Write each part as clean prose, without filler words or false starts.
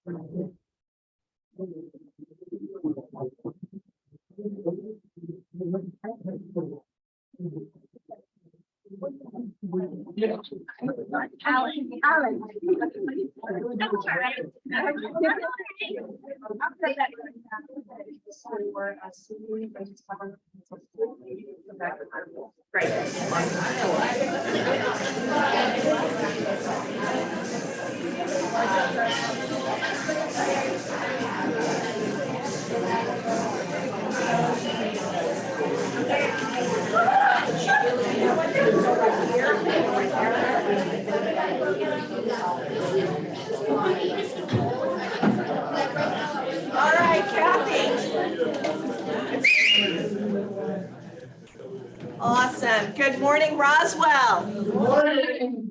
All right, Kathy. Awesome. Good morning, Roswell. Good morning.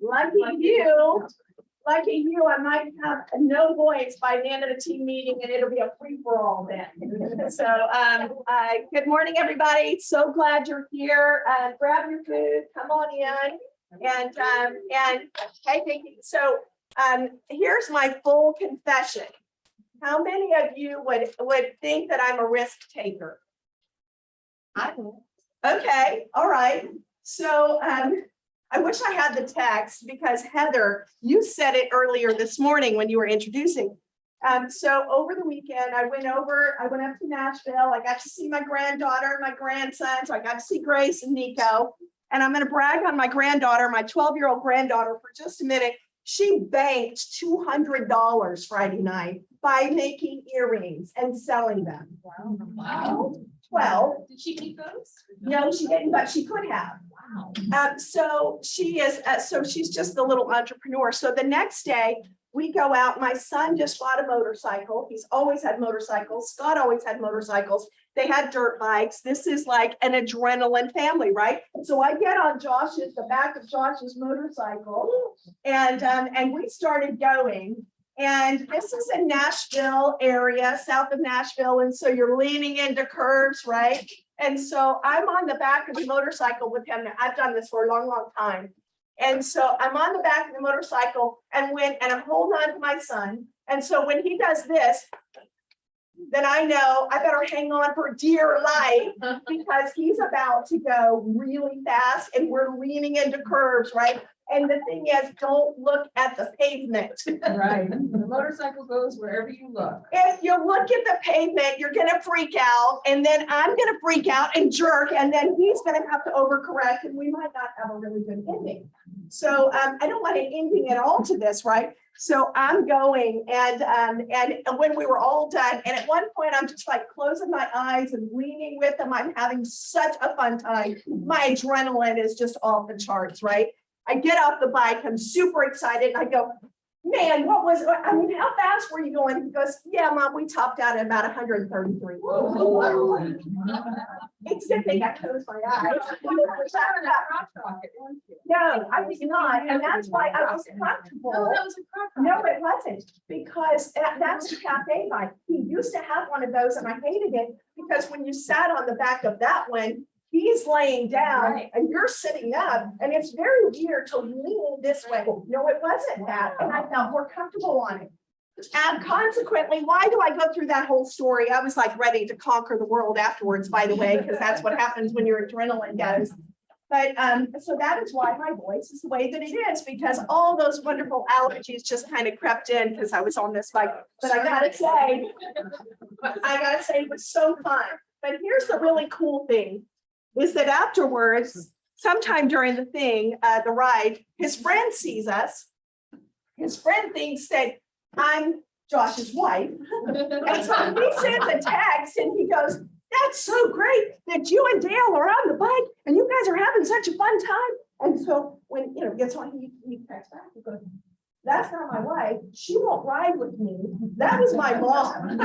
Lucky you. Lucky you, I might have no voice by the end of the team meeting and it'll be a free-for-all then. So good morning, everybody. So glad you're here. Grab your food, come on in. And hey, thank you. So here's my full confession. How many of you would think that I'm a risk taker? I do. Okay, all right. So I wish I had the text because Heather, you said it earlier this morning when you were introducing. So over the weekend, I went up to Nashville. I got to see my granddaughter and my grandson. So I got to see Grace and Nico. And I'm going to brag on my granddaughter, my 12-year-old granddaughter, for just a minute. She banked $200 Friday night by making earrings and selling them. Wow. 12. Did she keep those? No, she didn't, but she could have. Wow. So she is, so she's just the little entrepreneur. So the next day we go out, my son just bought a motorcycle. He's always had motorcycles. Scott always had motorcycles. They had dirt bikes. This is like an adrenaline family, right? So I get on the back of Josh's motorcycle and we started going. And this is a Nashville area, south of Nashville. And so you're leaning into curves, right? And so I'm on the back of the motorcycle with him. I've done this for a long, long time. And so I'm on the back of the motorcycle and I'm holding on to my son. And so when he does this, then I know I better hang on for dear life because he's about to go really fast and we're leaning into curves, right? And the thing is, don't look at the pavement. Right. The motorcycle goes wherever you look. If you look at the pavement, you're going to freak out. And then I'm going to freak out and jerk. And then he's going to have to overcorrect. And we might not have a really good ending. So I don't want an ending at all to this, right? So I'm going and when we were all done, and at one point I'm just like closing my eyes and leaning with them. I'm having such a fun time. My adrenaline is just off the charts, right? I get off the bike, I'm super excited, and I go, man, how fast were you going? He goes, yeah, Mom, we topped out at about 133. It's a good thing I closed my eyes. No, I did not, and that's why I was comfortable. No, that was a car. No, it wasn't, because that's a cafe bike. He used to have one of those, and I hated it, because when you sat on the back of that one, he's laying down and you're sitting up, and it's very weird to lean this way. No, it wasn't that. And I felt more comfortable on it. And consequently, why do I go through that whole story? I was like ready to conquer the world afterwards, by the way, because that's what happens when your adrenaline goes. But so that is why my voice is the way that it is, because all those wonderful allergies just kind of crept in because I was on this bike. But I gotta say, it was so fun. But here's the really cool thing. Is that afterwards, sometime during the ride, his friend sees us. His friend thinks that I'm Josh's wife. And so he sends a text and he goes, that's so great that you and Dale are on the bike and you guys are having such a fun time. And so when, gets on, he texts back, he goes, that's not my wife. She won't ride with me. That was my mom.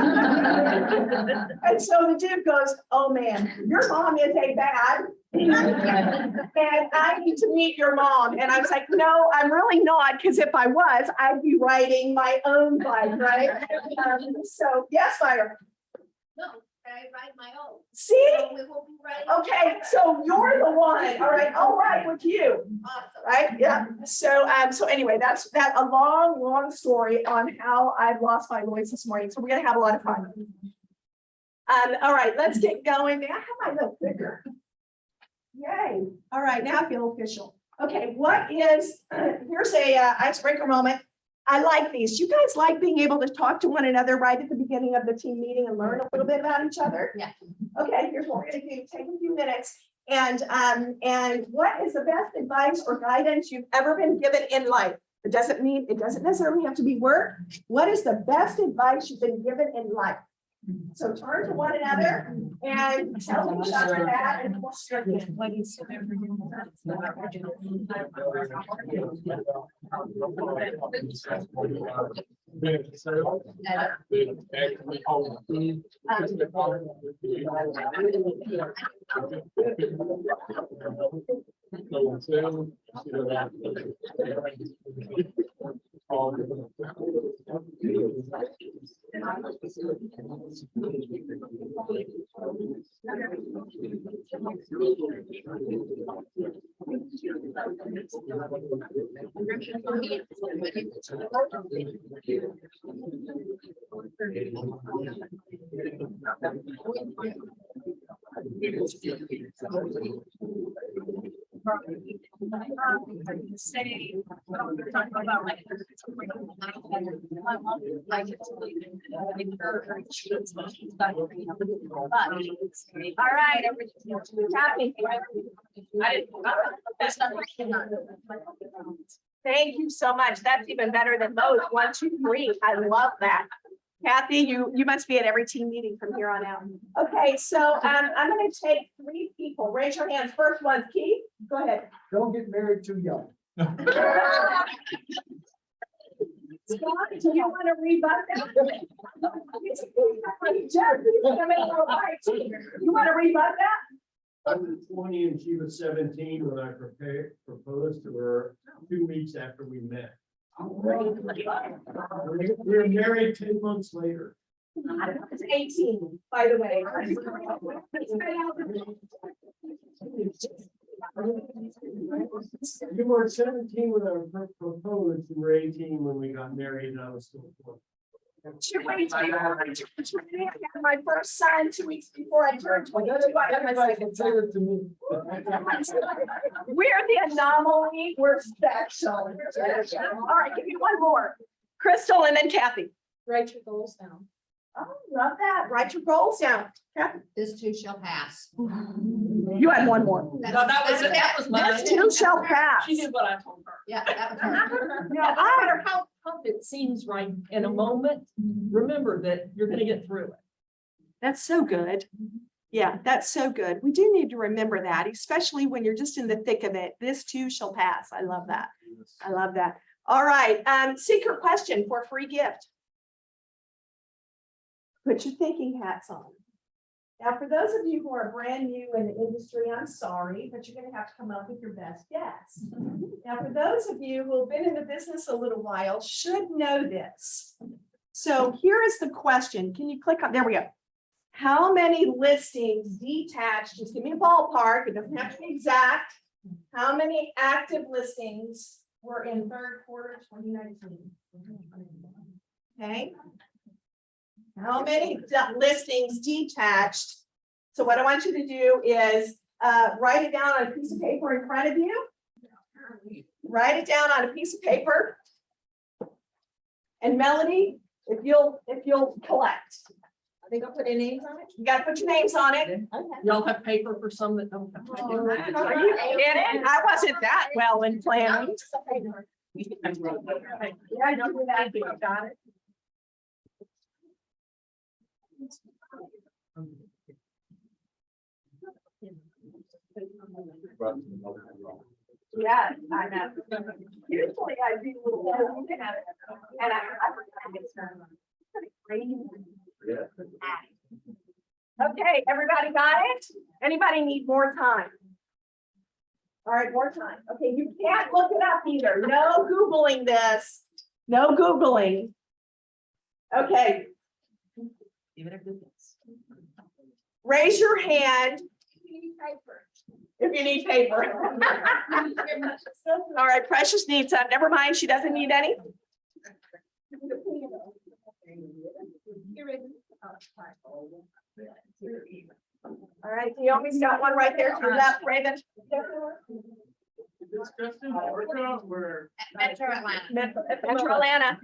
And so the dude goes, oh man, your mom is a bad. And I need to meet your mom. And I was like, no, I'm really not. Because if I was, I'd be riding my own bike, right? So yes, Myra. No, I write my own. See? So we will be writing. Okay, so you're the one. All right, I'll ride with you. Awesome. Right, yeah, so anyway, that's a long story on how I've lost my voice this morning, so we're gonna have a lot of fun. All right, let's get going. May I have my little clicker? Yay, all right, now I feel official. Okay, what is, here's a icebreaker moment. I like these. You guys like being able to talk to one another right at the beginning of the team meeting and learn a little bit about each other? Yeah. Okay, here's what we're gonna do. Take a few minutes. And what is the best advice or guidance you've ever been given in life? It doesn't necessarily have to be work. What is the best advice you've been given in life? So turn to one another and tell each other that and we'll start again. All right, thank you so much. That's even better than those 1, 2, 3. I love that. Kathy, you must be at every team meeting from here on out. Okay, so I'm going to take 3 people. Raise your hands. First one, Keith. Go ahead. Don't get married too young. Scott, do you want to rebut that? You want to rebut that? I was 20 and she was 17 when I proposed to her 2 weeks after we met. We were married 10 months later. I was 18, by the way. You were 17 when I proposed, you were 18 when we got married, and I was still 4. 2 weeks before I had my first son, 2 weeks before I turned 22. I had my second son. It to me. We're the anomaly. We're special. All right, give me one more. Crystal and then Kathy. Write your goals down. Oh, love that. Write your goals down. Kathy, This too shall pass. you had one more. No, that was mine. This too shall pass. She did what I told her. Yeah, that was her. No, No matter how tough it seems right in a moment, remember that you're gonna get through it. That's so good. Yeah, that's so good. We do need to remember that, especially when you're just in the thick of it. This too shall pass. I love that. I love that. All right, secret question for free gift. Put your thinking hats on. Now, for those of you who are brand new in the industry, I'm sorry, but you're going to have to come up with your best guess. Now, for those of you who have been in the business a little while, should know this. So here is the question. Can you click on, there we go. How many listings detached, just give me a ballpark, it doesn't have to be exact. How many active listings were in third quarter 2019? Okay. How many listings detached? So what I want you to do is write it down on a piece of paper in front of you. Write it down on a piece of paper. And Melody, if you'll collect. I think I'll put in names on it. You got to put your names on it. Y'all have paper for some that don't have. Are you kidding? I wasn't that well in planning. Yeah, I know that. Got it. Yeah, I know. Usually I do a little and I get started. Okay, everybody got it? Anybody need more time? All right, more time. Okay, you can't look it up either. No Googling this. No Googling. Okay. Give it a good guess. raise your hand if you need paper. All right, Precious needs some. Never mind, she doesn't need any. All right, Naomi's got one right there to your left, Raven. Discussion, workout, where Metro Atlanta. Metro Atlanta.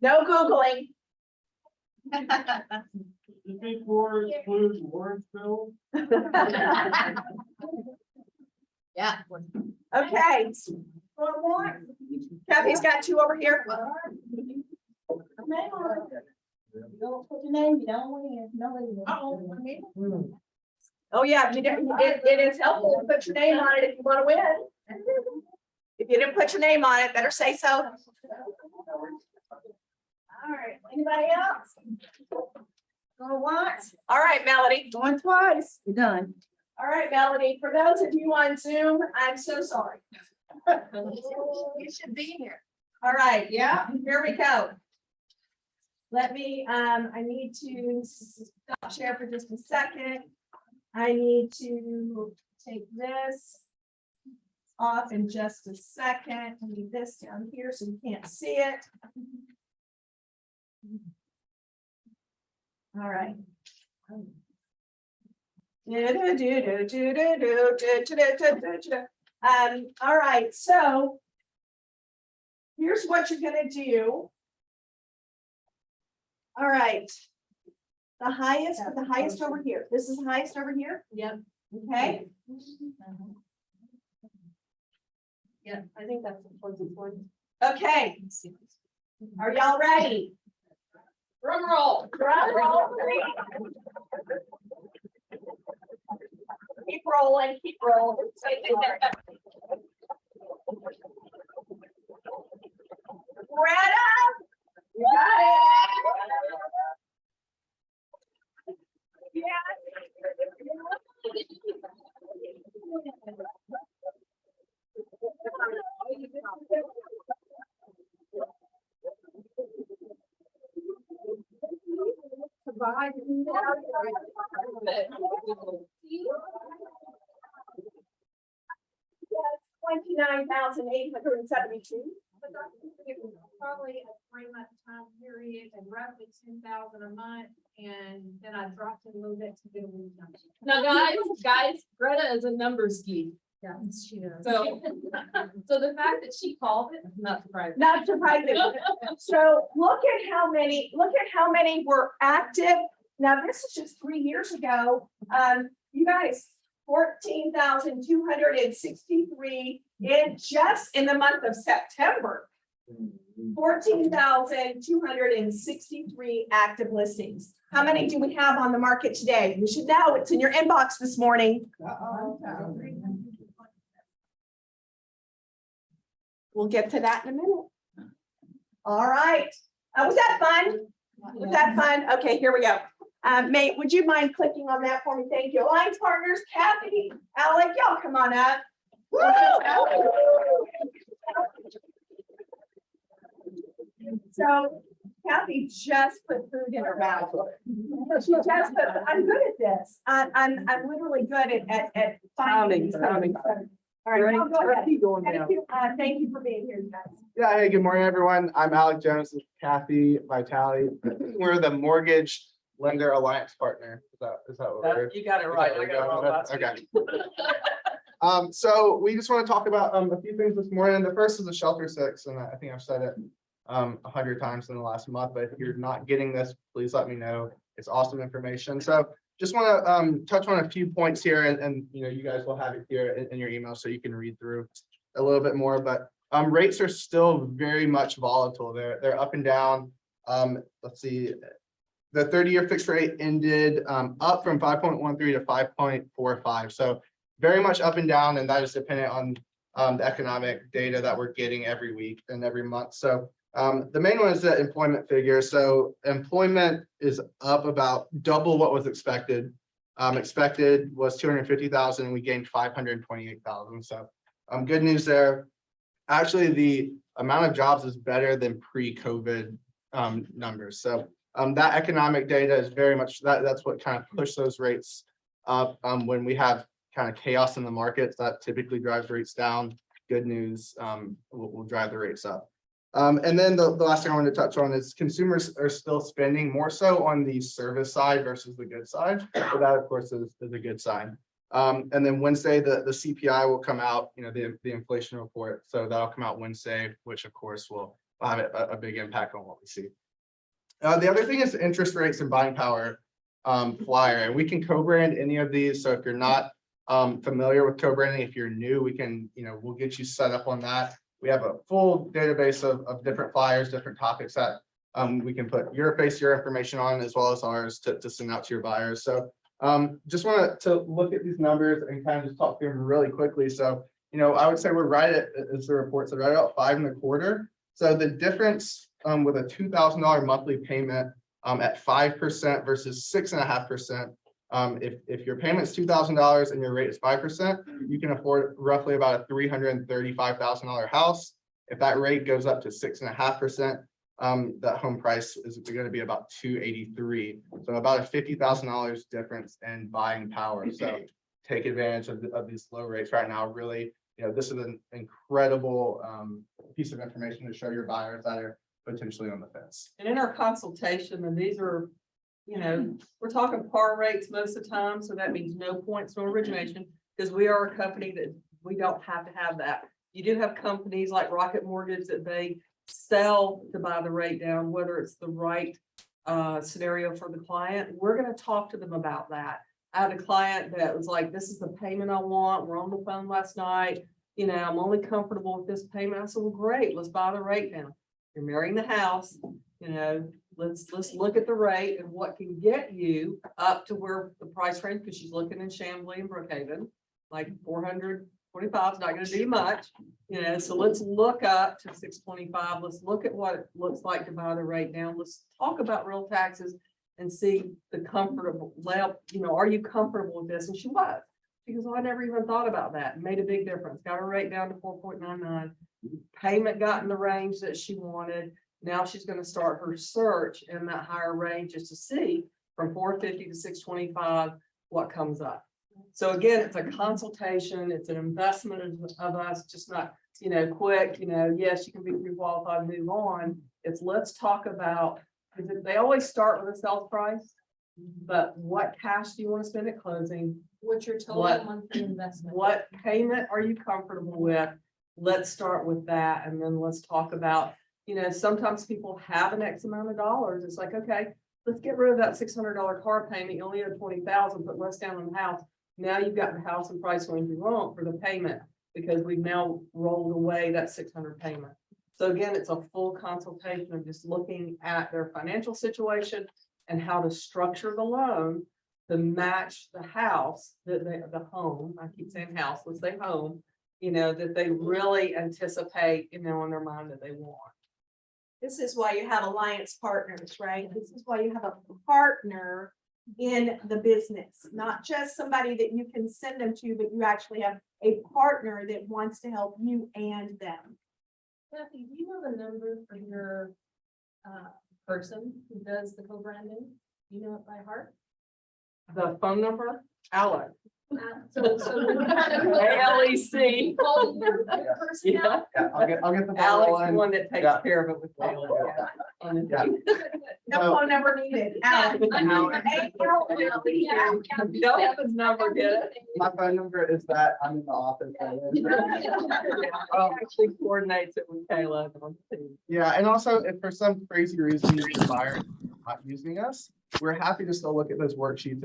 No Googling. the big four includes Lawrenceville. Yeah. Okay. Kathy's got two over here. Don't put your name, you don't win. Nobody wins. Oh, yeah, it is helpful to put your name on it if you want to win. If you didn't put your name on it, better say so. All right, anybody else? Going once, All right, Melody. going twice. You're done. All right, Melody, for those of you on Zoom, I'm so sorry. You should be here. All right, Yeah. here we go. Let me, I need to stop share for just a second. I need to take this off in just a second. I need this down here so you can't see it. All right. All right, so here's what you're gonna do. All right. The highest over here. This is the highest over here. Yep. Okay, Yeah, I think that's the closest one. okay. Are y'all ready? Drum roll. Drum roll, please. Keep rolling, keep rolling. Greta, you got it. $29,872. Probably a 3-month time period and roughly 10,000 a month, and then I dropped it a little bit to get a week number. Now, guys, Greta is a numbers geek. Yeah, she does. So, so the fact that she called it, not surprising. Not surprising. So look at how many were active. Now, this is just 3 years ago. You guys, 14,263 in the month of September. 14,263 active listings. How many do we have on the market today? You should know, it's in your inbox this morning. We'll get to that in a minute. All right. Was that fun? Was that fun? Okay, here we go. Mate, would you mind clicking on that for me? Thank you. Alliance Partners, Kathy, Alec, y'all come on up. So Kathy just put food in her mouth. She just put, I'm good at this. I'm literally good at finding these things. All right, I'll go ahead. Thank you for being here, guys. Yeah, hey, good morning, everyone. I'm Alec Jones with Kathy Vitale. We're the Mortgage Lender Alliance Partner. Is that what we're? You got it right. I got it wrong last week. Okay. So we just want to talk about a few things this morning. The first is the Shelter 6, and I think I've said it 100 times in the last month, but if you're not getting this, please let me know. It's awesome information. So just want to touch on a few points here, and you know, you guys will have it here in your email so you can read through a little bit more, but rates are still very much volatile. They're up and down. Let's see, the 30-year fixed rate ended up from 5.13 to 5.45. So very much up and down, and that is dependent on the economic data that we're getting every week and every month. So the main one is the employment figure. So employment is up about double what was expected. Expected was 250,000, and we gained 528,000. So good news there. Actually, the amount of jobs is better than pre-COVID numbers. So That economic data is very much, that's what kind of pushed those rates up. When we have kind of chaos in the markets, that typically drives rates down. Good news, will drive the rates up. And then the last thing I wanted to touch on is consumers are still spending more so on the service side versus the good side. So that, of course, is a good sign. And then Wednesday, the CPI will come out, the inflation report. So that'll come out Wednesday, which of course will have a big impact on what we see. The other thing is interest rates and buying power flyer. And we can co-brand any of these. So if you're not familiar with co-branding, if you're new, we can, we'll get you set up on that. We have a full database of different flyers, different topics that we can put your face, your information on, as well as ours to send out to your buyers. So just wanted to look at these numbers and kind of just talk through them really quickly. So, I would say we're right at, as the report said, right about 5.25. So the difference with a $2,000 monthly payment at 5% versus 6.5%. If your payment's $2,000 and your rate is 5%, you can afford roughly about a $335,000 house. If that rate goes up to 6.5%, that home price is going to be about $283,000. So about a $50,000 difference in buying power. So take advantage of these low rates right now. Really, this is an incredible piece of information to show your buyers that are potentially on the fence. And in our consultation, and these are, we're talking par rates most of the time, so that means no points, no origination, because we are a company that we don't have to have that. You do have companies like Rocket Mortgage that they sell to buy the rate down, whether it's the right scenario for the client. We're going to talk to them about that. I had a client that was like, this is the payment I want. We're on the phone last night. I'm only comfortable with this payment. I said, well, great, let's buy the rate down. You're marrying the house, let's look at the rate and what can get you up to where the price range, because she's looking in Chamblee and Brookhaven, like 425 is not going to do much, so let's look up to 625. Let's look at what it looks like to buy the rate down. Let's talk about real taxes and see the comfortable level, are you comfortable with this? And she was. She goes, oh, I never even thought about that. It made a big difference. Got her rate down to 4.99. Payment got in the range that she wanted. Now she's going to start her search in that higher range just to see from 450 to 625 what comes up. So again, it's a consultation. It's an investment of us, just not, quick, yes, you can be pre-qualified, move on. It's let's talk about, because they always start with a sales price, but what cash do you want to spend at closing? What's your total monthly investment? What payment are you comfortable with? Let's start with that. And then let's talk about, sometimes people have an X amount of dollars. It's like, okay, let's get rid of that $600 car payment. You only have 20,000, put less down on the house. Now you've got the house and price range you want for the payment because we've now rolled away that 600 payment. So again, it's a full consultation of just looking at their financial situation and how to structure the loan to match the house the home, I keep saying house, let's say home, that they really anticipate, in their mind that they want. This is why you have alliance partners, right? This is why you have a partner in the business, not just somebody that you can send them to, but you actually have a partner that wants to help you and them. Kathy, do you know the number for your person who does the co-branding? Do you know it by heart? The phone number, Alex. So when you kind of ALEC. call your person Yeah. out. Yeah, I'll get the ball Alex, the rolling. one that takes Yeah. care of it with Taylor. Yeah. No phone number needed. Yeah, Alex. I know. Hey, Carol, yeah, You don't have his number, get it? My phone number is that I'm in the office. Actually coordinates it with Kayla on the team. Yeah, and also if for some crazy reason the buyer is not using us, we're happy to still look at those worksheets.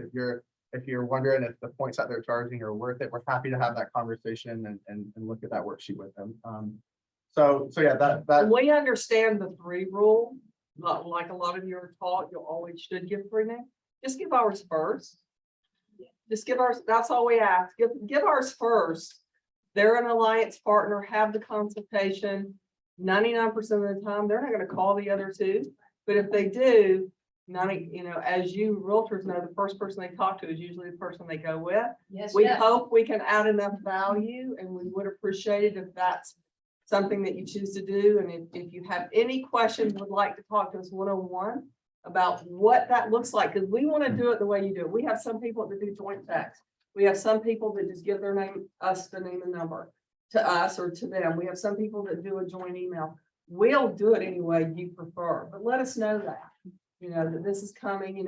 If you're wondering if the points that they're charging are worth it, we're happy to have that conversation and look at that worksheet with them. So yeah, that And we understand the 3 rule, not like a lot of you are taught, you always should give 3 names. Just give ours first. Just give ours, that's all we ask. Give ours first. They're an alliance partner, have the consultation. 99% of the time, they're not going to call the other 2. But if they do, as you realtors know, the first person they talk to is usually the person they go with. Yes, We yes. hope we can add enough value, and we would appreciate it if that's something that you choose to do. And if you have any questions, would like to talk to us one-on-one, about what that looks like, because we want to do it the way you do it. We have some people that do joint text. We have some people that just give their name, us the name and number to us or to them. We have some people that do a joint email. We'll do it any way you prefer, but let us know that, that this is coming,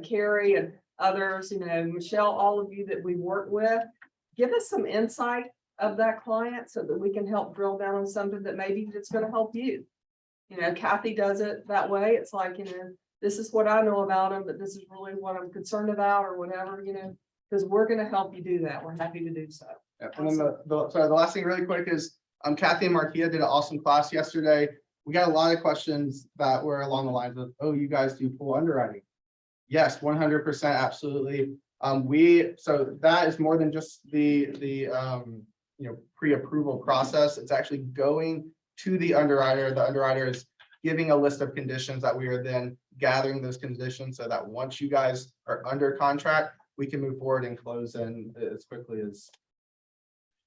Carrie and others, Michelle, all of you that we work with, give us some insight of that client so that we can help drill down on something that maybe that's going to help you. Kathy does it that way. It's like, this is what I know about them, but this is really what I'm concerned about or whatever, because we're going to help you do that. We're happy to do so. Yeah, and then the last thing really quick is, Kathy and Martia did an awesome class yesterday. We got a lot of questions that were along the lines of, oh, you guys do full underwriting. Yes, 100%, absolutely. So that is more than just the pre-approval process. It's actually going to the underwriter. The underwriter is giving a list of conditions that we are then gathering those conditions so that once you guys are under contract, we can move forward and close in as quickly as.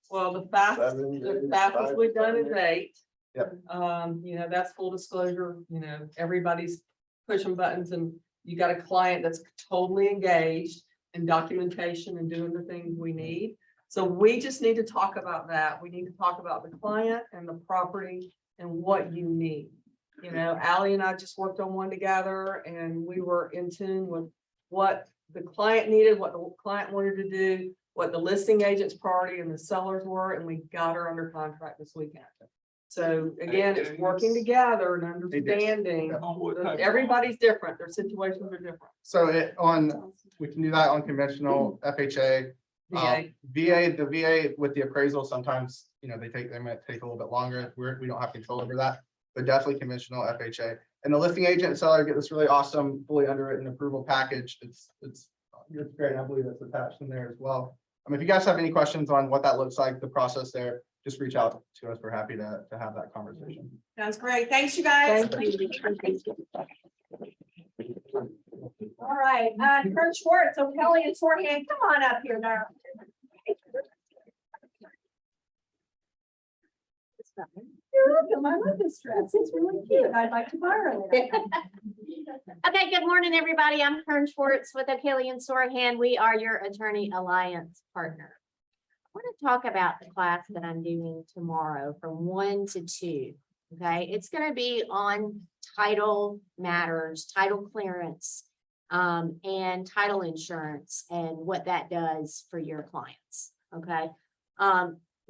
Well, the fastest we've done is 8. Yep. That's full disclosure, everybody's pushing buttons and you got a client that's totally engaged in documentation and doing the things we need. So we just need to talk about that. We need to talk about the client and the property and what you need. Ally and I just worked on one together and we were in tune with what the client needed, what the client wanted to do, what the listing agent's priority and the sellers were, and we got her under contract this weekend. So again, it's working together and understanding. Everybody's different. Their situations are different. So we can do that on conventional FHA. VA. The VA with the appraisal, sometimes, they might take a little bit longer. We don't have control over that, but definitely conventional FHA. And the listing agent and seller get this really awesome, fully underwritten approval package. It's great. I believe it's attached in there as well. If you guys have any questions on what that looks like, the process there, just reach out to us. We're happy to have that conversation. Sounds great. Thanks, you guys. Thank you. All right, Kurt Schwartz, so Kelly and Shorthand, come on up here now. You're welcome. I love this dress. It's really cute. I'd like to borrow it. Okay, good morning, everybody. I'm Kern Schwartz with O'Kelly and Sorahan. We are your attorney alliance partner. I want to talk about the class that I'm doing tomorrow from 1 to 2. Okay, it's going to be on title matters, title clearance, and title insurance and what that does for your clients. Okay.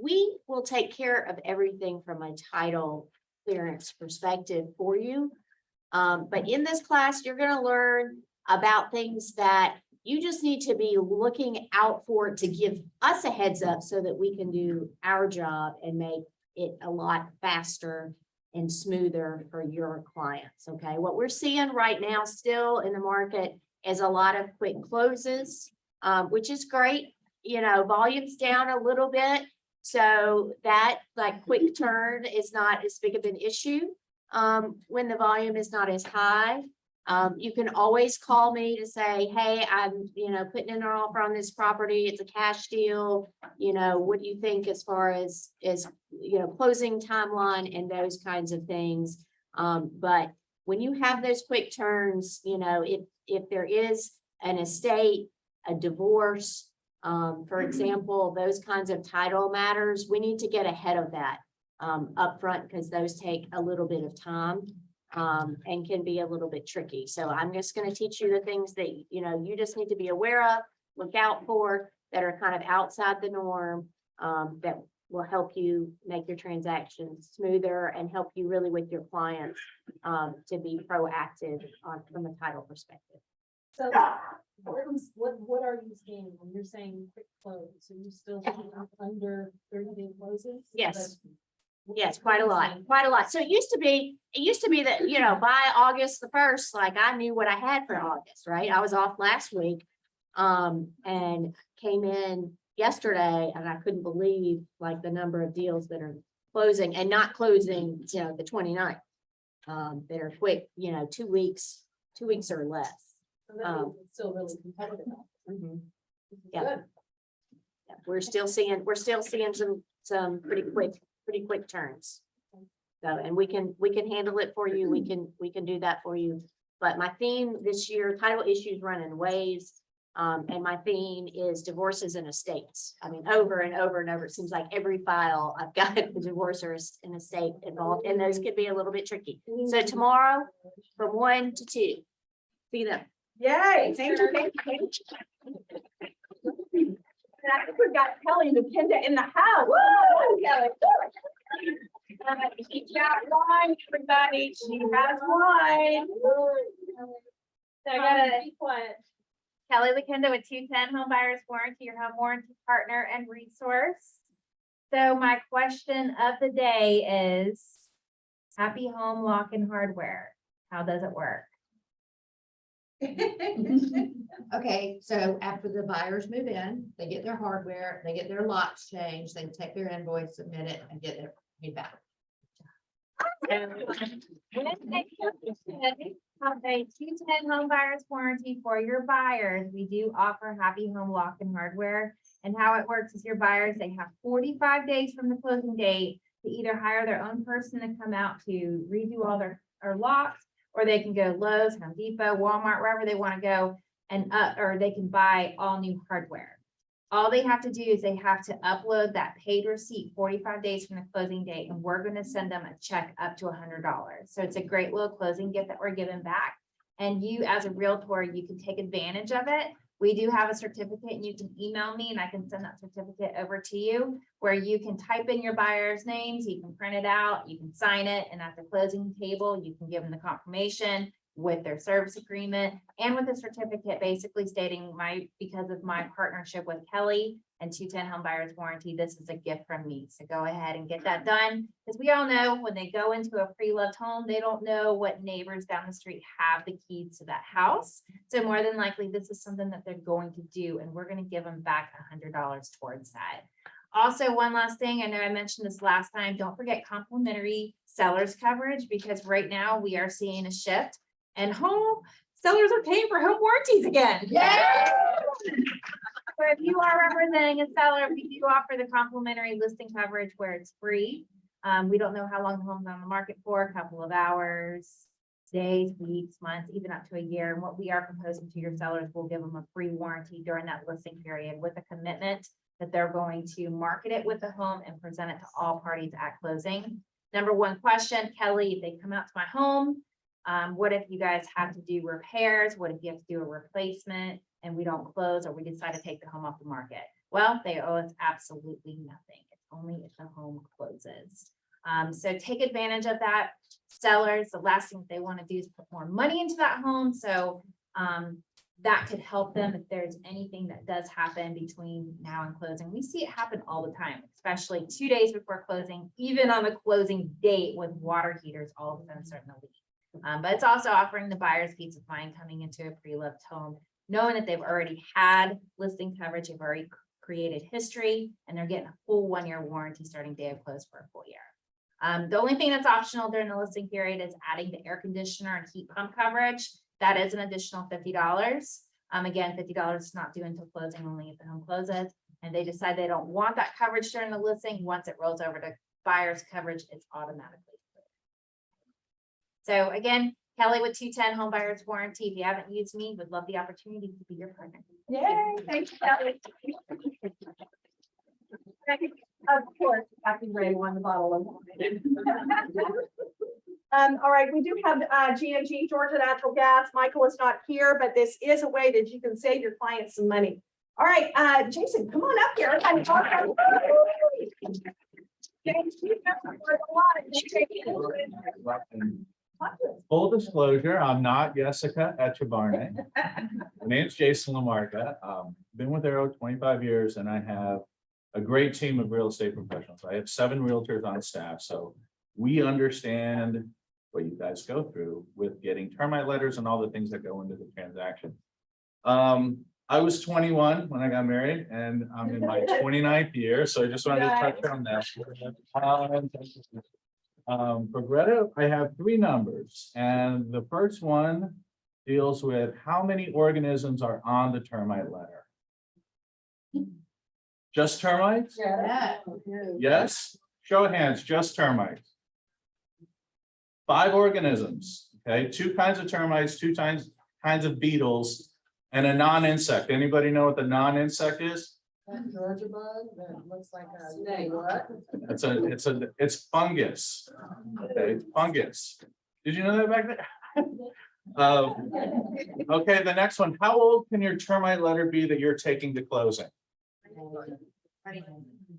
We will take care of everything from a title clearance perspective for you. But in this class, you're going to learn about things that you just need to be looking out for to give us a heads up so that we can do our job and make it a lot faster and smoother for your clients. Okay. What we're seeing right now still in the market is a lot of quick closes, which is great. Volume's down a little bit. So that quick turn is not as big of an issue when the volume is not as high. You can always call me to say, hey, I'm, putting in an offer on this property. It's a cash deal. What do you think as far as closing timeline and those kinds of things. But when you have those quick turns, if there is an estate, a divorce, for example, those kinds of title matters, we need to get ahead of that upfront because those take a little bit of time and can be a little bit tricky. So I'm just going to teach you the things that, you just need to be aware of, look out for, that are kind of outside the norm, that will help you make your transactions smoother and help you really with your clients to be proactive from a title perspective. So what are you seeing when you're saying quick close? Are you still seeing under 30-day closes? Yes. Yes, quite a lot. So it used to be that, by August the 1st, I knew what I had for August, right? I was off last week and came in yesterday and I couldn't believe the number of deals that are closing and not closing, the 29th. That are quick, 2 weeks or less. So that means it's still really competitive. Yeah. Good. Yeah, we're still seeing some pretty quick turns. So, and we can handle it for you. We can do that for you. But my theme this year, title issues run in waves. And my theme is divorces and estates. I mean, over and over and over, it seems like every file I've got a divorce or an estate involved, and those could be a little bit tricky. So tomorrow, from 1 to 2. See you then. Yay, thank you, thank you, thank you. And I think we've got Kelly McKenna in the house. Woo, Kelly. She's got wine, everybody, she has wine. So I got Kelly LaKenda with 210 Home Buyers Warranty, your home warranty partner and resource. So my question of the day is Happy Home Lock and Hardware. How does it work? Okay, so after the buyers move in, they get their hardware, they get their locks changed, they take their invoice, submit it, and get it paid back. Have a 210 Home Buyers Warranty for your buyers. We do offer Happy Home Lock and Hardware. And how it works is your buyers, they have 45 days from the closing date to either hire their own person to come out to redo all their locks, or they can go Lowe's, Home Depot, Walmart, wherever they want to go, and or they can buy all new hardware. All they have to do is they have to upload that paid receipt 45 days from the closing date, and we're going to send them a check up to $100. So it's a great little closing gift that we're giving back. And you, as a realtor, you can take advantage of it. We do have a certificate, and you can email me and I can send that certificate over to you, where you can type in your buyer's names, you can print it out, you can sign it, and at the closing table, you can give them the confirmation with their service agreement and with a certificate basically stating because of my partnership with Kelly and 210 Home Buyers Warranty, this is a gift from me. So go ahead and get that done, because we all know when they go into a pre-loved home, they don't know what neighbors down the street have the keys to that house. So more than likely, this is something that they're going to do, and we're going to give them back $100 towards that. Also, one last thing, I know I mentioned this last time, don't forget complimentary sellers coverage, because right now we are seeing a shift and home sellers are paying for home warranties again. Yeah. So if you are representing a seller, we do offer the complimentary listing coverage where it's free. We don't know how long the home's on the market for, a couple of hours, days, weeks, months, even up to a year. And what we are proposing to your sellers, we'll give them a free warranty during that listing period with a commitment that they're going to market it with the home and present it to all parties at closing. Number one question, Kelly, if they come out to my home, what if you guys have to do repairs? What if you have to do a replacement and we don't close, or we decide to take the home off the market? Well, they owe us absolutely nothing. It's only if the home closes. So take advantage of that. Sellers, the last thing they want to do is put more money into that home. So that could help them if there's anything that does happen between now and closing. We see it happen all the time, especially 2 days before closing, even on the closing date with water heaters all of a sudden starting to leak. But it's also offering the buyers peace of mind coming into a pre-loved home, knowing that they've already had listing coverage, they've already created history, and they're getting a full 1-year warranty starting day of close for a full year. The only thing that's optional during the listing period is adding the air conditioner and heat pump coverage. That is an additional $50. Again, $50 is not due until closing, only if the home closes. And they decide they don't want that coverage during the listing. Once it rolls over to buyer's coverage, it's automatically. So again, Kelly with 210 Home Buyers Warranty. If you haven't used me, would love the opportunity to be your partner. Yay, thanks, Kelly. Of course, Captain Ray won the bottle of wine. All right, we do have G&G, Georgia Natural Gas. Michael is not here, but this is a way that you can save your clients some money. All right, Jason, come on up here. Full disclosure, I'm not Jessica Echevarne. My name's Jason Lamarca. Been with Arrow 25 years, and I have a great team of real estate professionals. I have 7 realtors on staff, so we understand what you guys go through with getting termite letters and all the things that go into the transaction. I was 21 when I got married, and I'm in my 29th year, so I just wanted to touch on that. For Greta, I have 3 numbers, and the first one deals with how many organisms are on the termite letter. Just termites? Yeah. Yes? Show of hands, just termites. 5 organisms. Okay, 2 kinds of termites, 2 kinds of beetles, and a non-insect. Anybody know what the non-insect is? Georgia bug that looks like a Snake. It's fungus. Okay, it's fungus. Did you know that back there? Okay, the next one. How old can your termite letter be that you're taking to closing?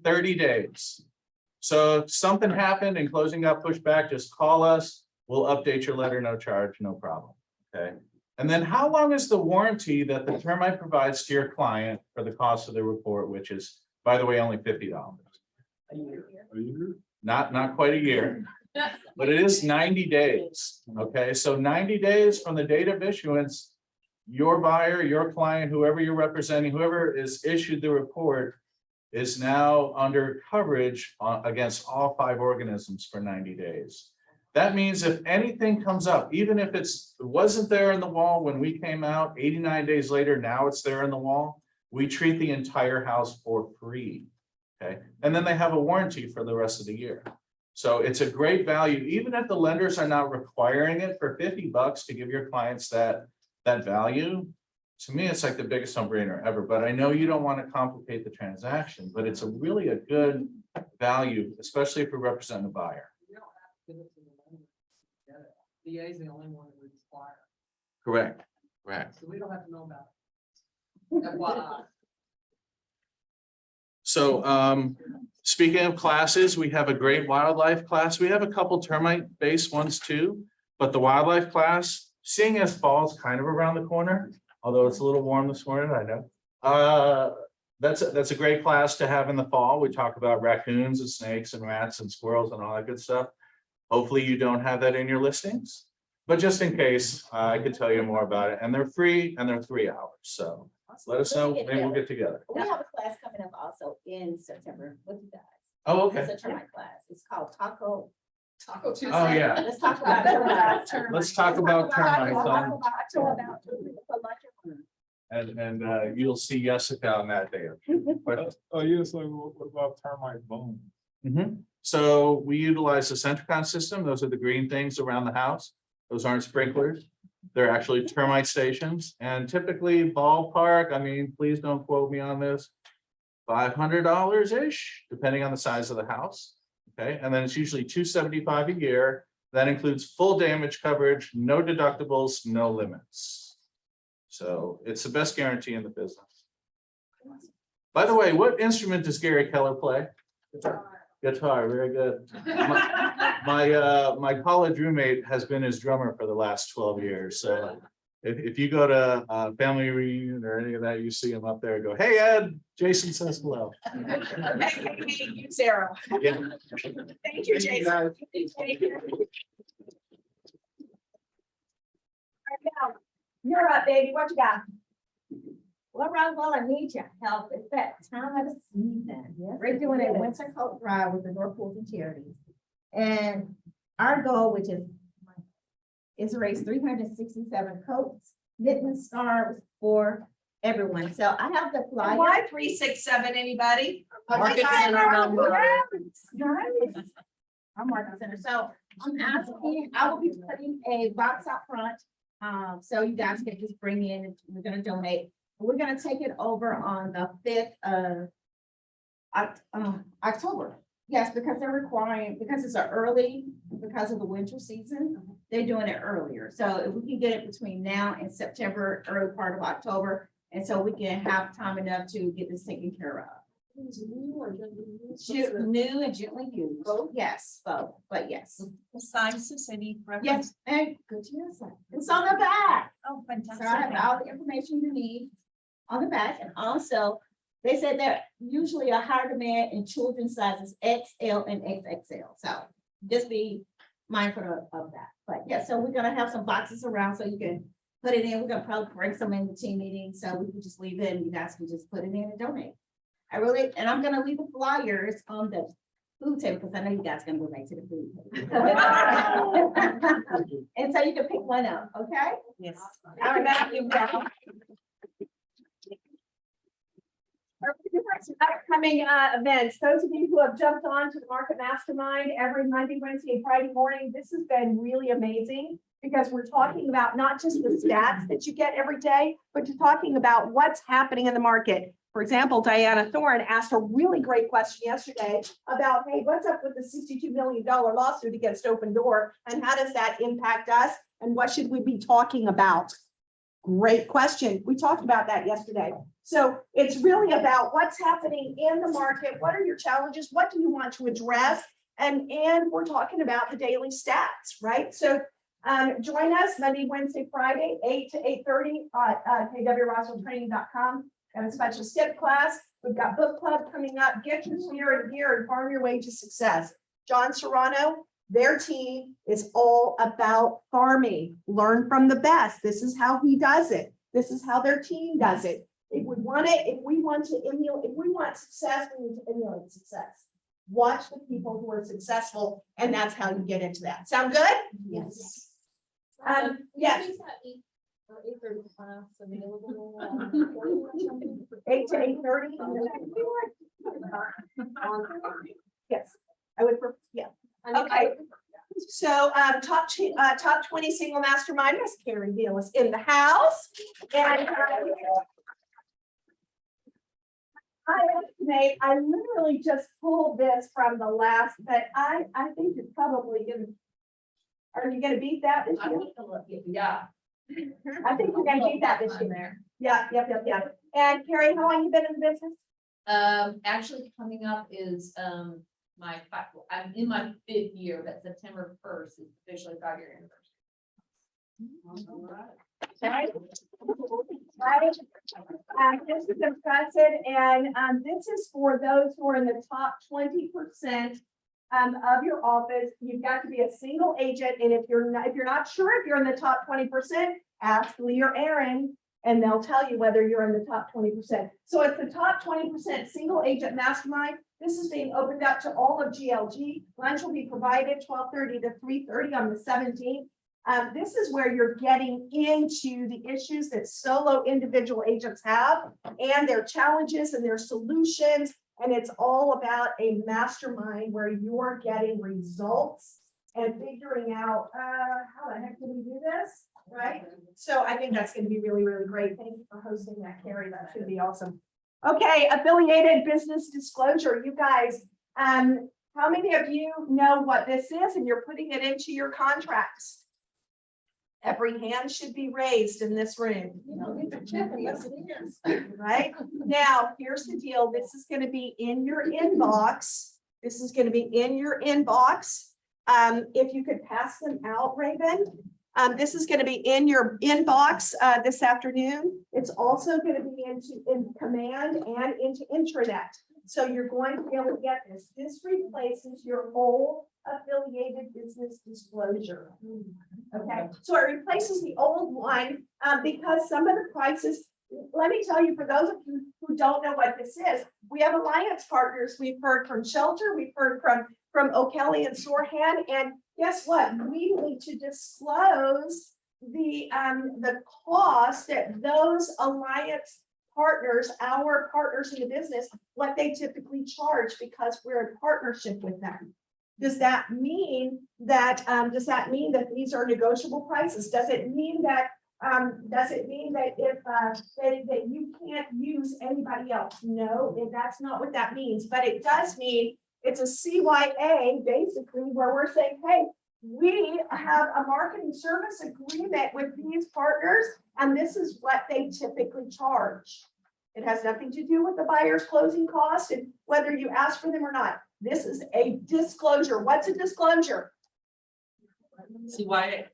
30 days. So if something happened and closing got pushed back, just call us. We'll update your letter, no charge, no problem. Okay. And then how long is the warranty that the termite provides to your client for the cost of the report, which is, by the way, only $50? Not quite a year, but it is 90 days. Okay, so 90 days from the date of issuance, your buyer, your client, whoever you're representing, whoever is issued the report is now under coverage against all 5 organisms for 90 days. That means if anything comes up, even if it wasn't there in the wall when we came out, 89 days later, now it's there in the wall, we treat the entire house for free. Okay, and then they have a warranty for the rest of the year. So it's a great value, even if the lenders are not requiring it. For $50 to give your clients that value. To me, it's like the biggest no-brainer ever, but I know you don't want to complicate the transaction, but it's really a good value, especially if you're representing a buyer. You don't have to give it to the lender. Get it. DA is the only one that would require, Correct. so we don't have to know about it. FYI. So speaking of classes, we have a great wildlife class. We have a couple termite-based ones too, but the wildlife class, seeing as fall's kind of around the corner, although it's a little warm this morning, I know. That's a great class to have in the fall. We talk about raccoons and snakes and rats and squirrels and all that good stuff. Hopefully you don't have that in your listings, but just in case, I could tell you more about it. And they're free and they're 3 hours. So let us know, maybe we'll get together. We have a class coming up also in September with you guys. Oh, okay. It's a termite class. It's called Taco. Taco Tuesday. Oh, yeah. Let's talk about termites. Let's talk about termites. Termites. And you'll see Jessica on that day. But Oh, yes, like, what about termite bones? So we utilize the Centricon system. Those are the green things around the house. Those aren't sprinklers. They're actually termite stations, and typically ballpark, I mean, please don't quote me on this, $500-ish, depending on the size of the house. Okay, and then it's usually $275 a year. That includes full damage coverage, no deductibles, no limits. So it's the best guarantee in the business. By the way, what instrument does Gary Keller play? Guitar, very good. My college roommate has been his drummer for the last 12 years. So if you go to a family reunion or any of that, you see him up there, go, "Hey, Ed, Jason says hello." You, Sarah. Yeah. Thank you, Jason. guys. Thank you. You're up, baby. What you got? Well, Roswell, I need your help. It's that time of the season. We're doing a winter coat drive with the North Fulton Charities. And our goal, which is to raise 367 coats, mittens, scarves for everyone. So I have the flyer. Why 367, anybody? Market Center number. Nice. I'm Market Center. So I'm asking, I will be putting a box out front. So you guys can just bring in, and we're gonna donate. We're gonna take it over on the 5th of October. Yes, because they're requiring, because it's because of the winter season, they're doing it earlier. So if we can get it between now and September, early part of October, and so we can have time enough to get this taken care of. New and gently used. Yes, both, but yes. Signs the city. Yes, and good to know. It's on the back. Oh, So I have all the information you need on the back, and also they said that usually a higher demand in children's sizes XL and XXL. So just be mindful of that. But yeah, so we're gonna have some boxes around so you can put it in. We're gonna probably bring some in the team meeting, so we can just leave it and you guys can just put it in and donate. And I'm gonna leave the flyers on the food table because I know you guys gonna go back to the food table. And so you can pick one up, okay? Yes. All right, you go. some upcoming events. Those of you who have jumped on to the Market Mastermind every Monday, Wednesday, and Friday morning, this has been really amazing because we're talking about not just the stats that you get every day, but you're talking about what's happening in the market. For example, Diana Thorne asked a really great question yesterday about, hey, what's up with the $62 million lawsuit against Open Door? And how does that impact us? And what should we be talking about? Great question. We talked about that yesterday. So it's really about what's happening in the market. What are your challenges? What do you want to address? And we're talking about the daily stats, right? So join us Monday, Wednesday, Friday, 8 to 8:30 at kwroswelltraining.com. Got a special skip class. We've got book club coming up. Get your fear and gear and farm your way to success. John Serrano, their team is all about farming. Learn from the best. This is how he does it. This is how their team does it. If we want success, we need to emulate success. Watch the people who are successful, and that's how you get into that. Sound good? Yes. Yes. 8 to 8:30. Yes, I would, yeah. Okay. So top 20 single mastermind, Miss Carrie Deal is in the house. And I literally just pulled this from the last, but I think it's probably gonna. Are you gonna beat that this year? Yeah. I think we're gonna beat that this year. Yeah. And Carrie, how long you been in the business? Actually coming up is, I'm in my 5th year, but September 1st is officially 5-year anniversary. Right. This is impressive, and this is for those who are in the top 20% of your office. You've got to be a single agent, and if you're not sure if you're in the top 20%, ask Lee or Aaron, and they'll tell you whether you're in the top 20%. So it's the top 20% single agent mastermind. This is being opened up to all of GLG. Lunch will be provided 12:30 to 3:30 on the 17th. This is where you're getting into the issues that solo individual agents have and their challenges and their solutions. And it's all about a mastermind where you're getting results and figuring out how the heck do we do this, right? So I think that's going to be really, really great. Thank you for hosting that, Carrie. That should be awesome. Okay, affiliated business disclosure. You guys, how many of you know what this is and you're putting it into your contracts? Every hand should be raised in this room. Right? Now, here's the deal. This is going to be in your inbox. This is going to be in your inbox. If you could pass them out, Raven. This is going to be in your inbox this afternoon. It's also going to be in command and into intranet. So you're going to be able to get this. This replaces your whole affiliated business disclosure. Okay, so it replaces the old one because some of the prices, let me tell you, for those of you who don't know what this is, we have alliance partners. We've heard from Shelter, we've heard from O'Kelly and Sorhan, and guess what? We need to disclose the cost that those alliance partners, our partners in the business, what they typically charge because we're in partnership with them. Does that mean that these are negotiable prices? Does it mean that if that you can't use anybody else? No, that's not what that means, but it does mean it's a CYA basically where we're saying, hey, we have a marketing service agreement with these partners, and this is what they typically charge. It has nothing to do with the buyer's closing costs and whether you ask for them or not. This is a disclosure. What's a disclosure? CYA.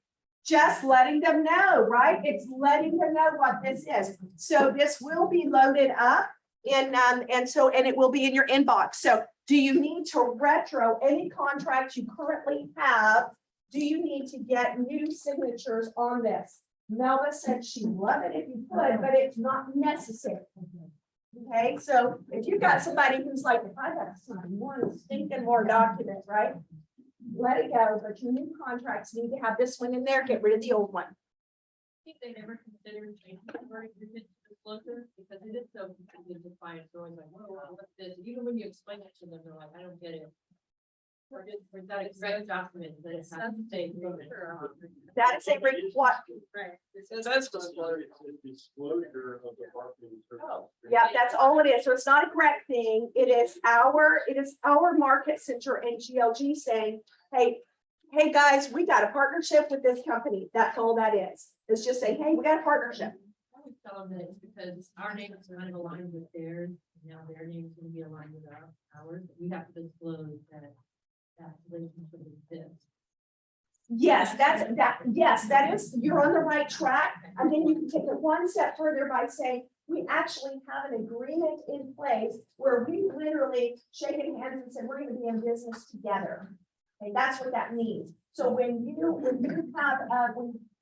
Just letting them know, right? It's letting them know what this is. So this will be loaded up and it will be in your inbox. So do you need to retro any contract you currently have? Do you need to get new signatures on this? Melba said she'd love it if you could, but it's not necessary. Okay, so if you've got somebody who's like, if I got some more stinking more documents, right? Let it go, but your new contracts need to have this one in there, get rid of the old one. think they never considered changing the wording to disclosure because it is so confusing to find. So it's like, whoa, what's this? Even when you explain it to them, they're like, I don't get it. Or just, we've got a great document that it has to stay. That is a what? Right. That's disclosure. Disclosure of the marketing. services. Yeah, that's all it is. So it's not a correct thing. It is our market center and GLG saying, hey, guys, we got a partnership with this company. That's all that is. It's just saying, hey, we got a partnership. I would tell them that it's because our name is kind of aligned with theirs. Now their name's gonna be aligned with ours. We have to disclose that relationship exists. Yes, that is, you're on the right track. And then you can take it one step further by saying, we actually have an agreement in place where we literally shaking hands and said, we're gonna be in business together. And that's what that means. So when you have,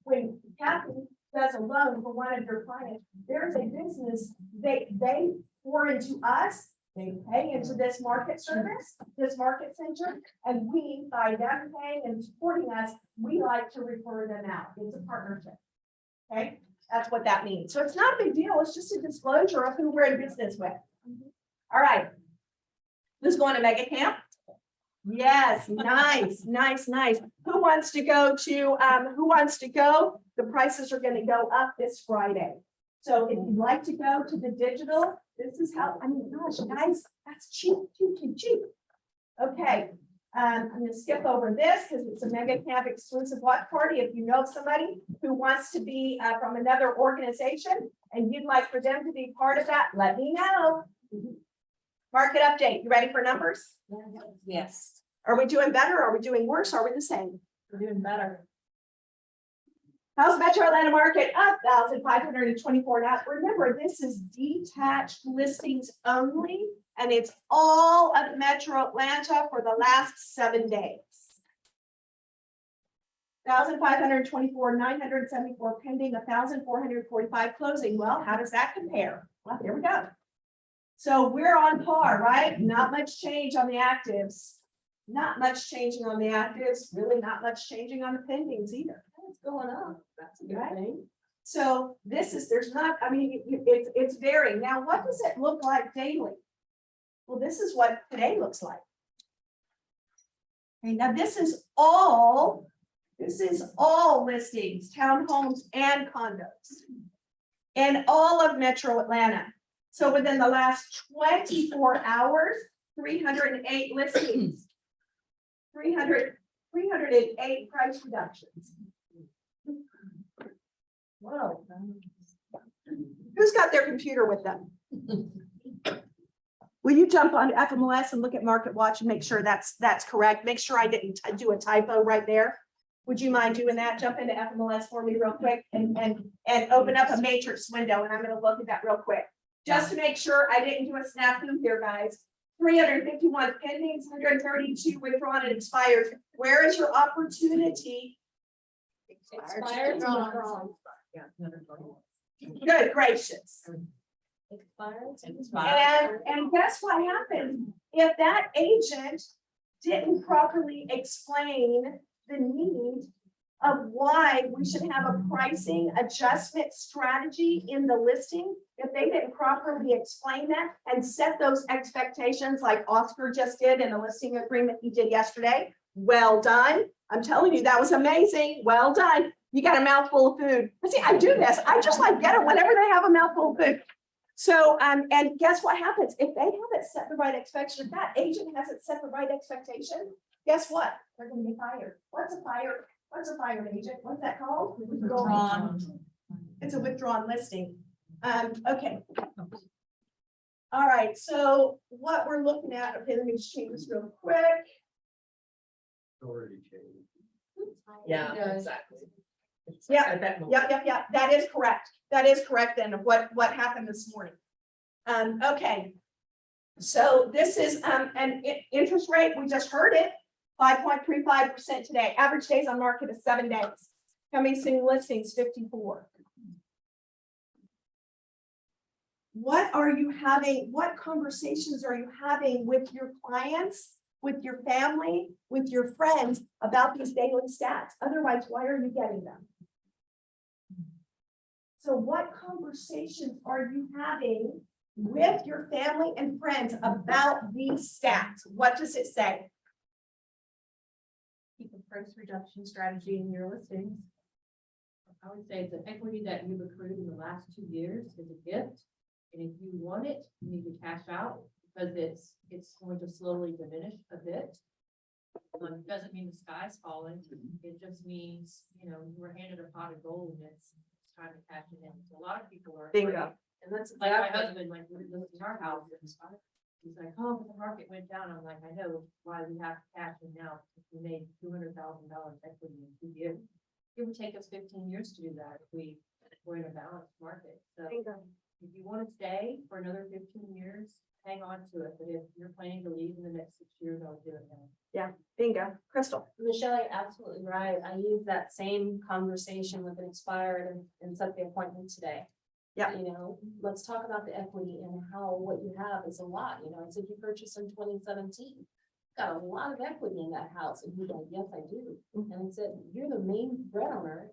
when Kathy does a loan for one of your clients, there's a business, they pour into us, they pay into this market service, this market center, and we, by them paying and supporting us, we like to refer them out. It's a partnership. Okay, that's what that means. So it's not a big deal. It's just a disclosure of who we're in business with. All right. Who's going to mega camp? Yes, nice. Who wants to go to, who wants to go? The prices are gonna go up this Friday. So if you'd like to go to the digital, this is how, I mean, gosh, guys, that's cheap. Okay, I'm gonna skip over this because it's a mega camp exclusive watch party. If you know somebody who wants to be from another organization and you'd like for them to be part of that, let me know. Market update. You ready for numbers? Yes, Are we doing better? Are we doing worse? Are we the same? we're doing better. How's Metro Atlanta market? Up 1,524. Now, remember, this is detached listings only, and it's all of Metro Atlanta for the last 7 days. 1,524, 974 pending, 1,445 closing. Well, how does that compare? Well, here we go. So we're on par, right? Not much change on the actives. Not much changing on the actives, really not much changing on the pendings either. It's going up. That's a good thing. So this is, there's not, I mean, it's varying. Now, what does it look like daily? Well, this is what today looks like. Okay, now this is all listings, townhomes and condos. And all of Metro Atlanta. So within the last 24 hours, 308 listings. 308 price reductions. Whoa. Who's got their computer with them? Will you jump on FMLS and look at Market Watch and make sure that's correct? Make sure I didn't do a typo right there. Would you mind doing that? Jump into FMLS for me real quick and open up a matrix window, and I'm going to look at that real quick. Just to make sure I didn't do a snafu here, guys. 351 pendings, 132 withdrawn and expired. Where is your opportunity? Expired. Good gracious. Expired. And guess what happens? If that agent didn't properly explain the need of why we should have a pricing adjustment strategy in the listing, if they didn't properly explain that and set those expectations like Oscar just did in the listing agreement he did yesterday, well done. I'm telling you, that was amazing. Well done. You got a mouthful of food. See, I do this. I just like get it whenever they have a mouthful of food. So, and guess what happens? If they haven't set the right expectation, if that agent hasn't set the right expectation, guess what? They're gonna get fired. What's a fire? What's a fired agent? What's that called? Withdrawn. It's a withdrawn listing. Okay. All right, so what we're looking at, okay, let me just change this real quick. Already changed. Yeah, exactly. Yeah, that is correct. That is correct then of what happened this morning. Okay. So this is an interest rate, we just heard it, 5.35% today. Average days on market is 7 days. Coming soon listings 54. What are you having? What conversations are you having with your clients, with your family, with your friends about these daily stats? Otherwise, why are you getting them? So what conversations are you having with your family and friends about these stats? What does it say? Keep a price reduction strategy in your listings. I would say it's an equity that you've accrued in the last 2 years is a gift. And if you want it, you need to cash out because it's going to slowly diminish a bit. It doesn't mean the sky's falling. It just means, you were handed a pot of gold and it's time to cash it in. So a lot of people are. Bingo. And that's like my husband, like, we're listing our house. And he's like, oh, but the market went down. I'm like, I know why we have to cash in now. We made $200,000 equity in 2 years. It would take us 15 years to do that if we were in a balanced market. So if you want to stay for another 15 years, hang on to it. But if you're planning to leave in the next 6 years, I would do it now. Bingo. Crystal. Michelle, you're absolutely right. I used that same conversation with an expired and set the appointment today. Yeah. Let's talk about the equity and how what you have is a lot. I said you purchased in 2017. Got a lot of equity in that house. And he's like, yes, I do. And I said, you're the main breadwinner.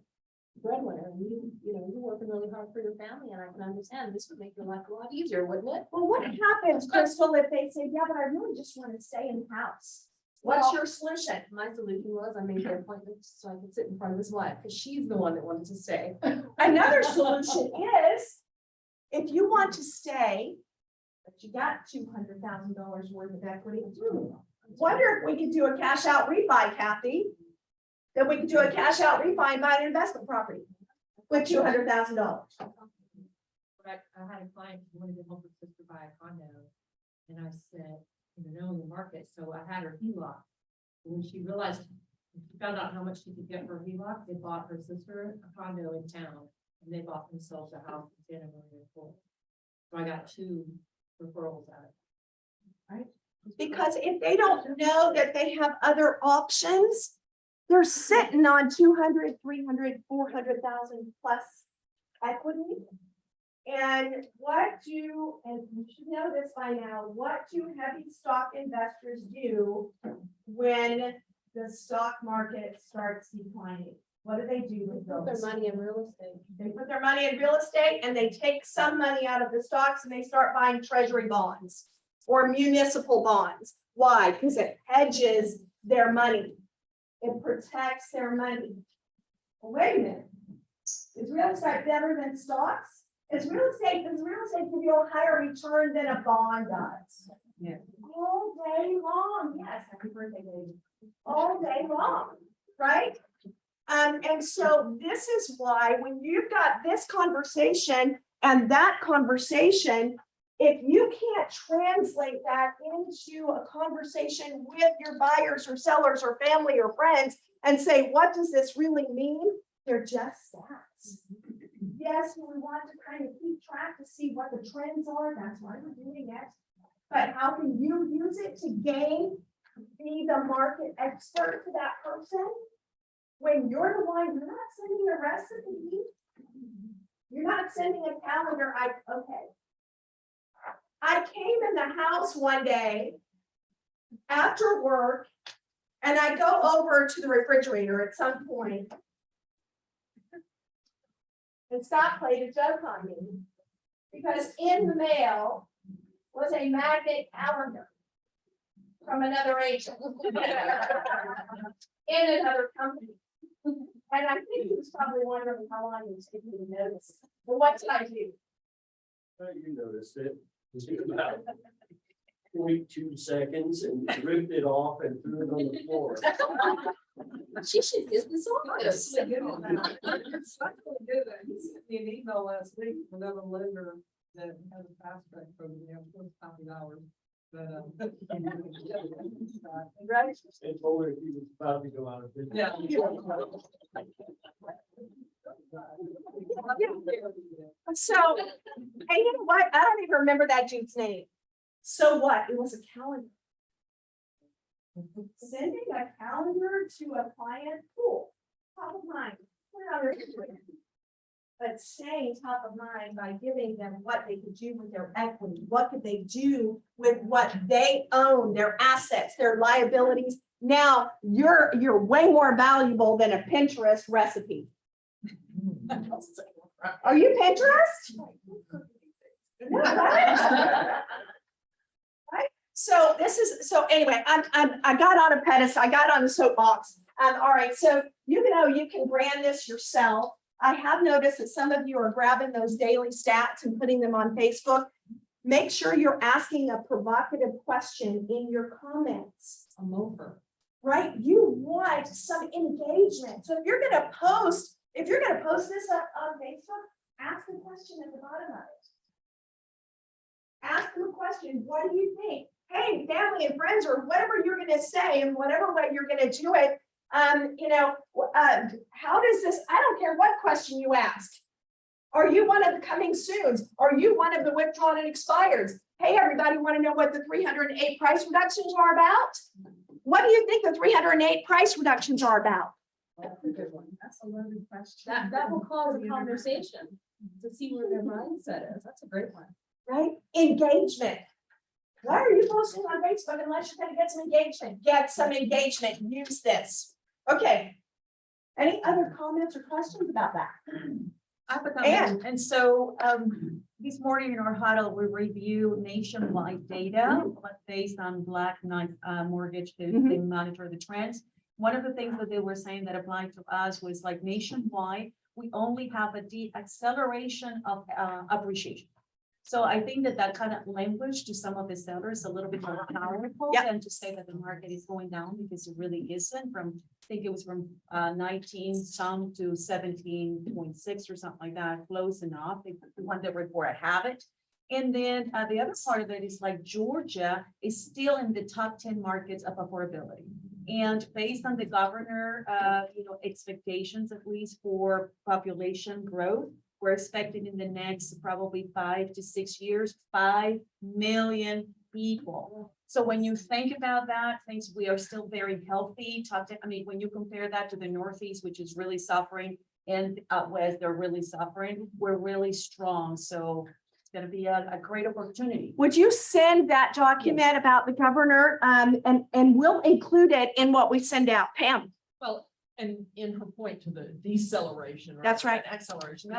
And you're working really hard for your family. And I can understand this would make your life a lot easier, wouldn't it? Well, what happens, Crystal, if they say, yeah, but I really just want to stay in the house? What's Well- your solution? My solution was I made the appointment so I could sit in front of his wife because she's the one that wanted to stay. Another solution is, if you want to stay, but you got $200,000 worth of equity, wonder if we could do a cash out refi, Kathy. That we could do a cash out refi and buy an investment property with $200,000. But I had a client who wanted to help her sister buy a condo. And I said, knowing the market, so I had her HELOC. And when she realized, she found out how much she could get for her HELOC, they bought her sister a condo in town. And they bought themselves a house in Santa Maria, Florida. So I got 2 referrals out of it. Because if they don't know that they have other options, they're sitting on 200, 300, 400,000 plus equity. And you should know this by now, what do heavy stock investors do when the stock market starts declining? What do they do with Put their those? money in real estate. They put their money in real estate and they take some money out of the stocks and they start buying treasury bonds or municipal bonds. Why? Because it hedges their money. It protects their money. Well, wait a minute. Is real estate better than stocks? Does real estate give you a higher return than a bond does? Yeah. All day long. Yes, happy birthday, baby. All day long, right? And so this is why when you've got this conversation and that conversation, if you can't translate that into a conversation with your buyers or sellers or family or friends and say, what does this really mean? They're just stats. Yes, we want to kind of keep track to see what the trends are. That's why we're doing it. But how can you use it to be the market expert to that person? When you're the one, you're not sending a recipe. You're not sending a calendar. I came in the house one day after work and I go over to the refrigerator at some point. And Scott played a joke on me because in the mail was a magnet calendar from another agent in another company. And I think he was probably wondering how long it was taking me to notice. Well, what did I do? You noticed it. It took about 0.2 seconds and ripped it off and threw it on the floor. She should get this office. It's really good. He sent me an email last week from another lender that has a fast track program, $40,000. But, Congratulations. And told her he was about to go out of business. yeah. So, and you know what? I don't even remember that dude's name. So what? It was a calendar. Sending a calendar to a client, cool, top of mind. Put it on their refrigerator. But staying top of mind by giving them what they could do with their equity, what could they do with what they own, their assets, their liabilities. Now you're way more valuable than a Pinterest recipe. Are you Pinterest? Right? So this is, so anyway, I got on a pedestal, I got on the soapbox. All right, so you know, you can brand this yourself. I have noticed that some of you are grabbing those daily stats and putting them on Facebook. Make sure you're asking a provocative question in your comments. I'm over. Right? You want some engagement. So if you're gonna post this up on Facebook, ask the question at the bottom of it. Ask them a question. What do you think? Hey, family and friends, or whatever you're gonna say, and whatever way you're gonna do it. How does this? I don't care what question you ask. Are you one of the coming soons? Are you one of the withdrawn and expires? Hey, everybody, want to know what the 308 price reductions are about? What do you think the 308 price reductions are about? That's a good one. That's a loaded question. That will cause a conversation to see where their mindset is. That's a great one. Right? Engagement. Why are you posting on Facebook unless you're going to get some engagement? Get some engagement. Use this. Okay. Any other comments or questions about that? I have a comment. And so this morning in our huddle, we review nationwide data but based on Black Knight mortgage to monitor the trends. One of the things that they were saying that applied to us was like nationwide, we only have a deceleration of appreciation. So I think that kind of language to some of the sellers is a little bit more powerful than to say that the market is going down, because it really isn't. From, I think it was from 19 some to 17.6 or something like that, close enough. If you want the report, I have it. And then the other part of it is like Georgia is still in the top 10 markets of affordability. And based on the governor, expectations, at least for population growth, we're expecting in the next probably 5 to 6 years, 5 million people. So when you think about that, things, we are still very healthy. When you compare that to the Northeast, which is really suffering, and out West, they're really suffering, we're really strong. So it's going to be a great opportunity. Would you send that document about the governor and we'll include it in what we send out, Pam? Well, and in her point to the deceleration. That's right. Acceleration.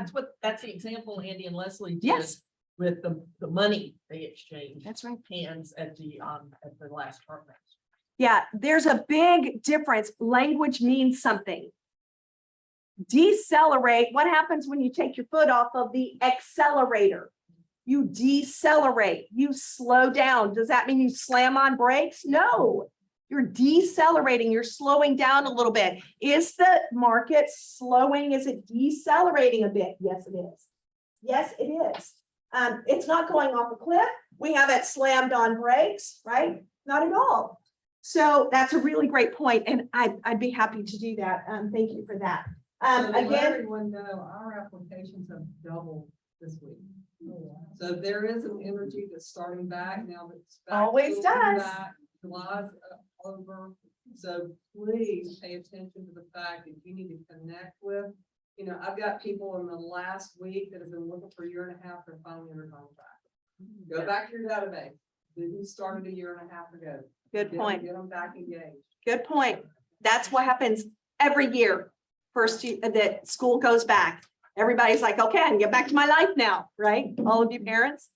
That's the example Andy and Leslie did. Yes. With the money they exchanged. That's right. Hands at the last tournament. Yeah, there's a big difference. Language means something. Decelerate. What happens when you take your foot off of the accelerator? You decelerate, you slow down. Does that mean you slam on brakes? No, you're decelerating, you're slowing down a little bit. Is the market slowing? Is it decelerating a bit? Yes, it is. Yes, it is. It's not going off a cliff. We haven't slammed on brakes, right? Not at all. So that's a really great point, and I'd be happy to do that. Thank you for that. Again, everyone know our applications have doubled this week. So there is an energy that's starting back now. That's Always does. July's over. So please pay attention to the fact that you need to connect with. I've got people in the last week that have been looking for a year and a half and finally under contract. Go back to your database. Who started a year and a half ago? good point. Get them back engaged. Good point. That's what happens every year. First year that school goes back. Everybody's like, okay, I can get back to my life now, right? All of you parents.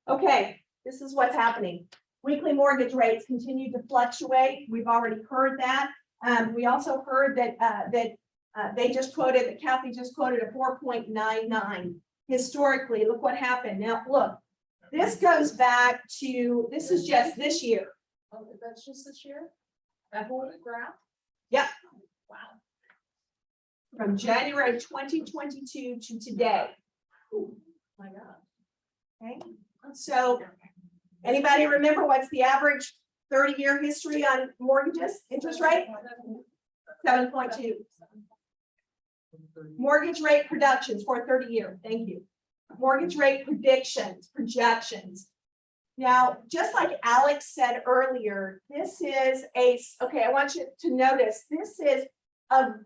Okay, this is what's happening. Weekly mortgage rates continue to fluctuate. We've already heard that. We also heard that they just quoted, that Kathy just quoted a 4.99. Historically, look what happened. Now, look, this goes back to, this is just this year. Oh, that's just this year? That whole graph? Yep. Wow. From January 2022 to today. Oh my God. Okay, so anybody remember what's the average 30-year history on mortgages, interest rate? 7.2. Mortgage rate productions for 30-year, thank you. Mortgage rate predictions, projections. Now, just like Alex said earlier, this is okay, I want you to notice, this is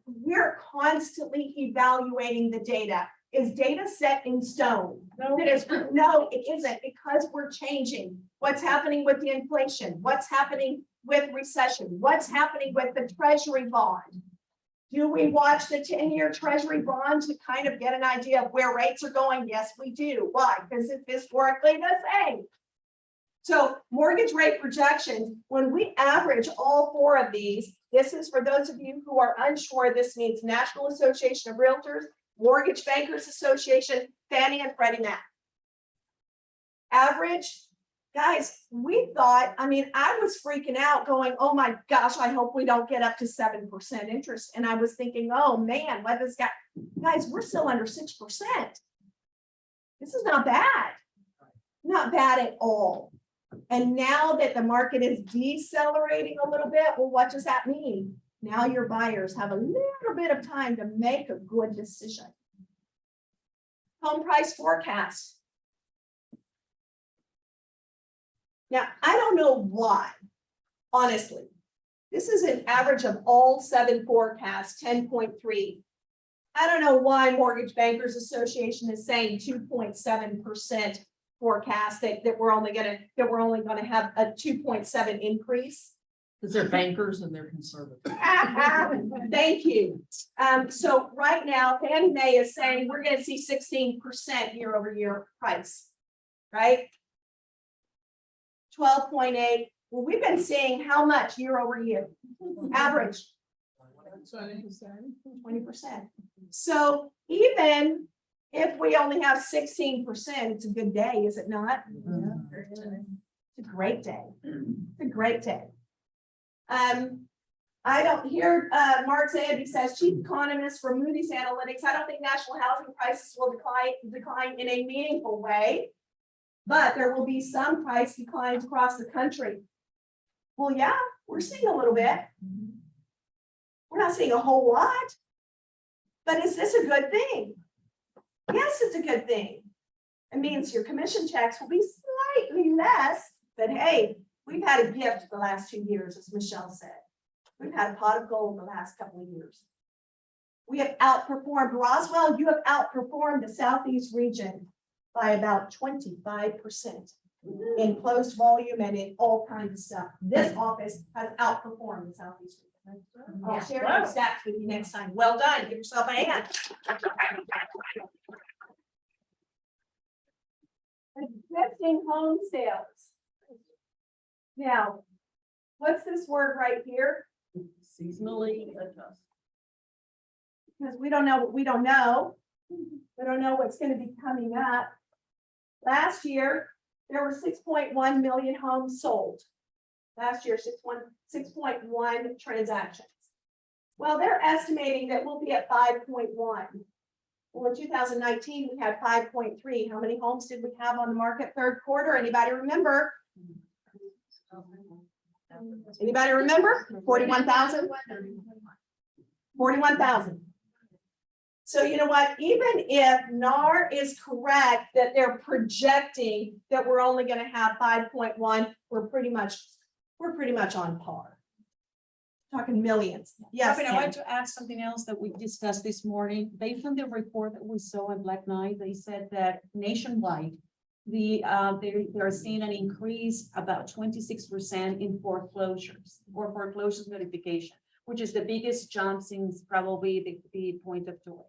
we're constantly evaluating the data. Is data set in stone? No, it isn't, because we're changing. What's happening with the inflation? What's happening with recession? What's happening with the treasury bond? Do we watch the 10-year treasury bond to kind of get an idea of where rates are going? Yes, we do. Why? Because it's historically the same. So mortgage rate projections, when we average all four of these, this is for those of you who are unsure, this means National Association of Realtors, Mortgage Bankers Association, Fannie and Freddie Mac. Average, guys, we thought, I mean, I was freaking out going, oh my gosh, I hope we don't get up to 7% interest. And I was thinking, oh man, what has got, guys, we're still under 6%. This is not bad. Not bad at all. And now that the market is decelerating a little bit, well, what does that mean? Now your buyers have a little bit of time to make a good decision. Home price forecast. Now, I don't know why, honestly. This is an average of all 7 forecasts, 10.3. I don't know why Mortgage Bankers Association is saying 2.7% forecast that we're only gonna have a 2.7 increase. Because they're bankers and they're conservative. Thank you. So right now, Fannie Mae is saying we're gonna see 16% year over year price, right? 12.8. Well, we've been seeing how much year over year? Average. 20%. So even if we only have 16%, it's a good day, is it not? It's a great day. It's a great day. I don't hear, Mark Zandi says, chief economist for Moody's Analytics. I don't think national housing prices will decline in a meaningful way, but there will be some price declines across the country. Well, yeah, we're seeing a little bit. We're not seeing a whole lot, but is this a good thing? Yes, it's a good thing. It means your commission checks will be slightly less, but hey, we've had a gift the last 2 years, as Michelle said. We've had a pot of gold the last couple of years. We have outperformed Roswell. You have outperformed the Southeast region by about 25% in closed volume and in all kinds of stuff. This office has outperformed the Southeast region. I'll share those stats with you next time. Well done. Give yourself a hand. Existing home sales. Now, what's this word right here? Seasonally adjusted. Because we don't know what we don't know. We don't know what's going to be coming up. Last year, there were 6.1 million homes sold. Last year, 6.1 transactions. Well, they're estimating that we'll be at 5.1. Well, in 2019, we had 5.3. How many homes did we have on the market third quarter? Anybody remember? Anybody remember? 41,000? 41,000. So you know what, even if NAR is correct that they're projecting that we're only going to have 5.1, we're pretty much on par. Talking millions. Yes. Robin, I Ken. want to add something else that we discussed this morning. Based on the report that we saw on Black Knight, they said that nationwide, they're seeing an increase about 26% in foreclosures or foreclosures notification, which is the biggest jump since probably the point of joy.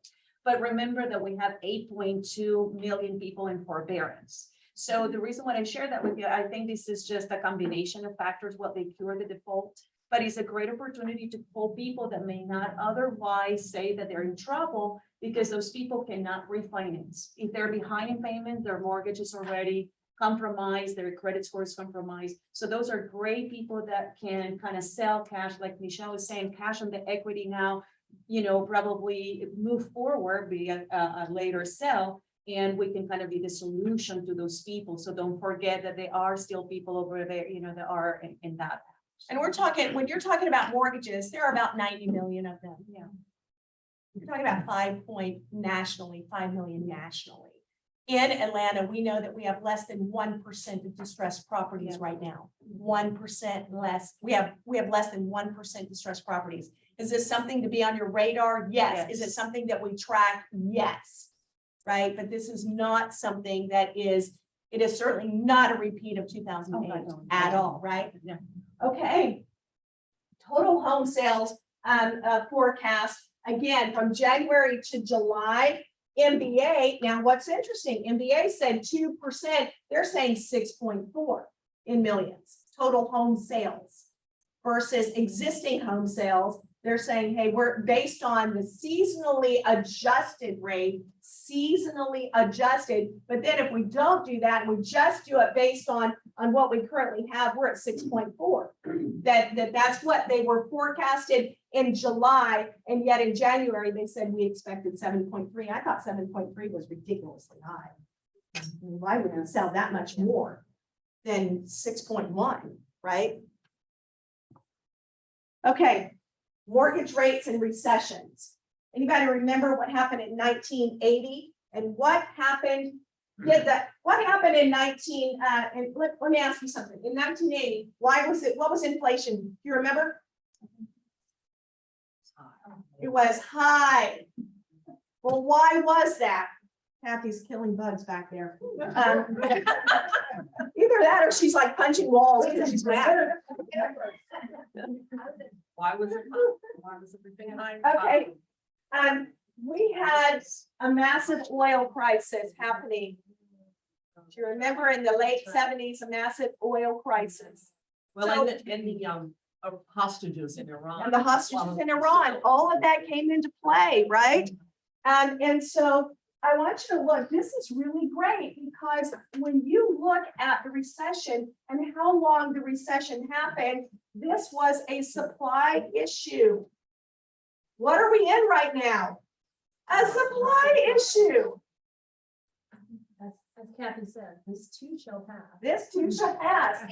But remember that we have 8.2 million people in forbearance. So the reason why I share that with you, I think this is just a combination of factors, what they cure the default, but it's a great opportunity to pull people that may not otherwise say that they're in trouble because those people cannot refinance. If they're behind in payment, their mortgage is already compromised, their credit score is compromised. So those are great people that can kind of sell cash, like Michelle was saying, cash on the equity now, you know, probably move forward, be a later sell. And we can kind of be the solution to those people. So don't forget that there are still people over there, you know, that are in that. And we're talking, when you're talking about mortgages, there are about 90 million of them. Yeah. You're talking about 5 million nationally. In Atlanta, we know that we have less than 1% of distressed properties right now. 1% less. We have less than 1% distressed properties. Is this something to be on your radar? Yes. Is it something that we track? Yes. Right, but this is not something that it is certainly not a repeat of 2008 at all, right? Yeah. Okay. Total home sales forecast again, from January to July, MBA, now what's interesting, MBA said 2%, they're saying 6.4 in millions, total home sales versus existing home sales. They're saying, hey, we're based on the seasonally adjusted rate, seasonally adjusted. But then if we don't do that, and we just do it based on what we currently have, we're at 6.4. That's what they were forecasted in July. And yet in January, they said we expected 7.3. I thought 7.3 was ridiculously high. Why would we sell that much more than 6.1, right? Okay. Mortgage rates and recessions. Anybody remember what happened in 1980 and what happened? What happened in and let me ask you something. In 1980, what was inflation? Do you remember? It was high. Well, why was that? Kathy's killing bugs back there. Either that or she's like punching walls because she's mad. Why was it everything high? Okay. We had a massive oil crisis happening. Do you remember in the late 70s, a massive oil crisis? Well, and the hostages in Iran. And the hostages in Iran, all of that came into play, right? And so I want you to look, this is really great because when you look at the recession and how long the recession happened, this was a supply issue. What are we in right now? A supply issue. As Kathy said, this too shall pass. This too shall pass.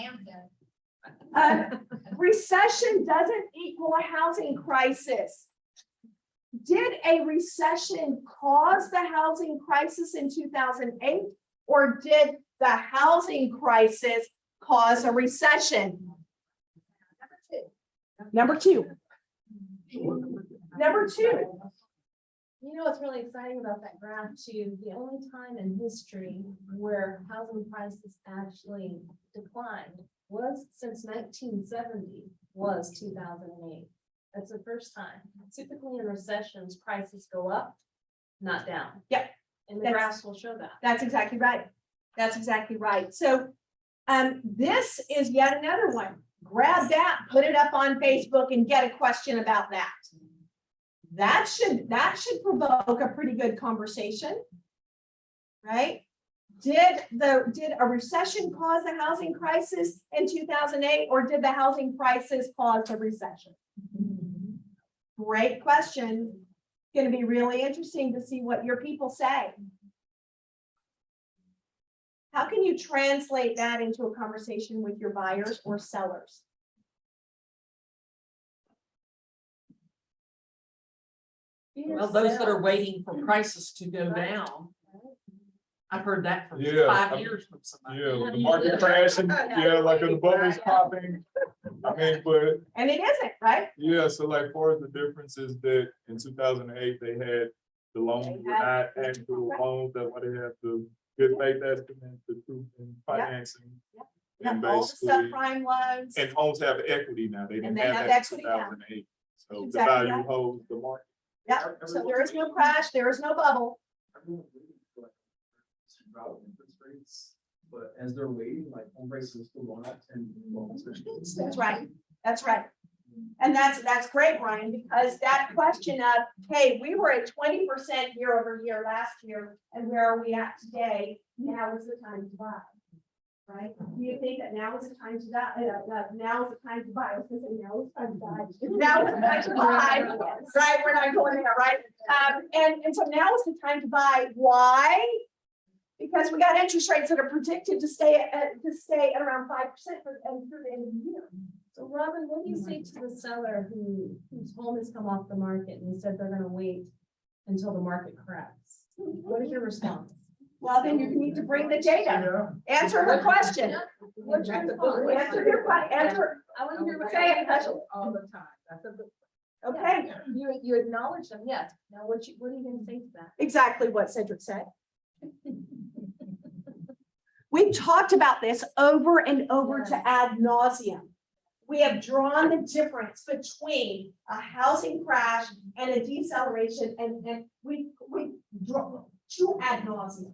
Recession doesn't equal a housing crisis. Did a recession cause the housing crisis in 2008, or did the housing crisis cause a recession? Number two. Number two. You know, what's really exciting about that graph too, the only time in history where housing prices actually declined was since 1970, was 2008. That's the first time. Typically in recessions, prices go up, not down. Yep. And the That's- graphs will show that. That's exactly right. That's exactly right. So this is yet another one. Grab that, put it up on Facebook and get a question about that. That should provoke a pretty good conversation. Right? Did a recession cause the housing crisis in 2008, or did the housing crisis cause the recession? Great question. Going to be really interesting to see what your people say. How can you translate that into a conversation with your buyers or sellers? Well, those that are waiting for prices to go down. I've heard that for Yeah. 5 years from somebody. Yeah, with the market crashing, yeah, like the bubbles popping. I mean, but And it isn't, right? yeah, so like far as the difference is that in 2008, they had the loans were not actual loans, that why they have the good faith estimate, the truth in financing. And All the basically, subprime loans. and homes have equity now, they And didn't they have have that in equity now. 2008. So the Exactly value right. holds the market. Yeah, so there is no crash, there is no bubble. Drop interest rates, but as they're waiting, like home prices still going up and. That's right, that's right. And that's great, Brian, because that question of, hey, we were at 20% year over year last year, and where are we at today? Now is the time to buy. Right? Do you think that now is the time to buy? Now is the time to buy. I was gonna say now is the time to buy. Now is the time to buy. Right, we're not going there, right? And so now is the time to buy. Why? Because we got interest rates that are predicted to stay at around 5% through the end of the year. So Robin, what do you say to the seller whose home has come off the market and he said they're gonna wait until the market corrects? What is your response? Well, then you need to bring the data. Answer her question. What's your response? Answer your question. Answer. I want to hear what Say it, you Heschel. All the time. That's a good. Okay, You acknowledge them, yes. Now what are you gonna say to that? exactly what Cedric said. We've talked about this over and over to ad nauseum. We have drawn the difference between a housing crash and a deceleration, and we draw to ad nauseam.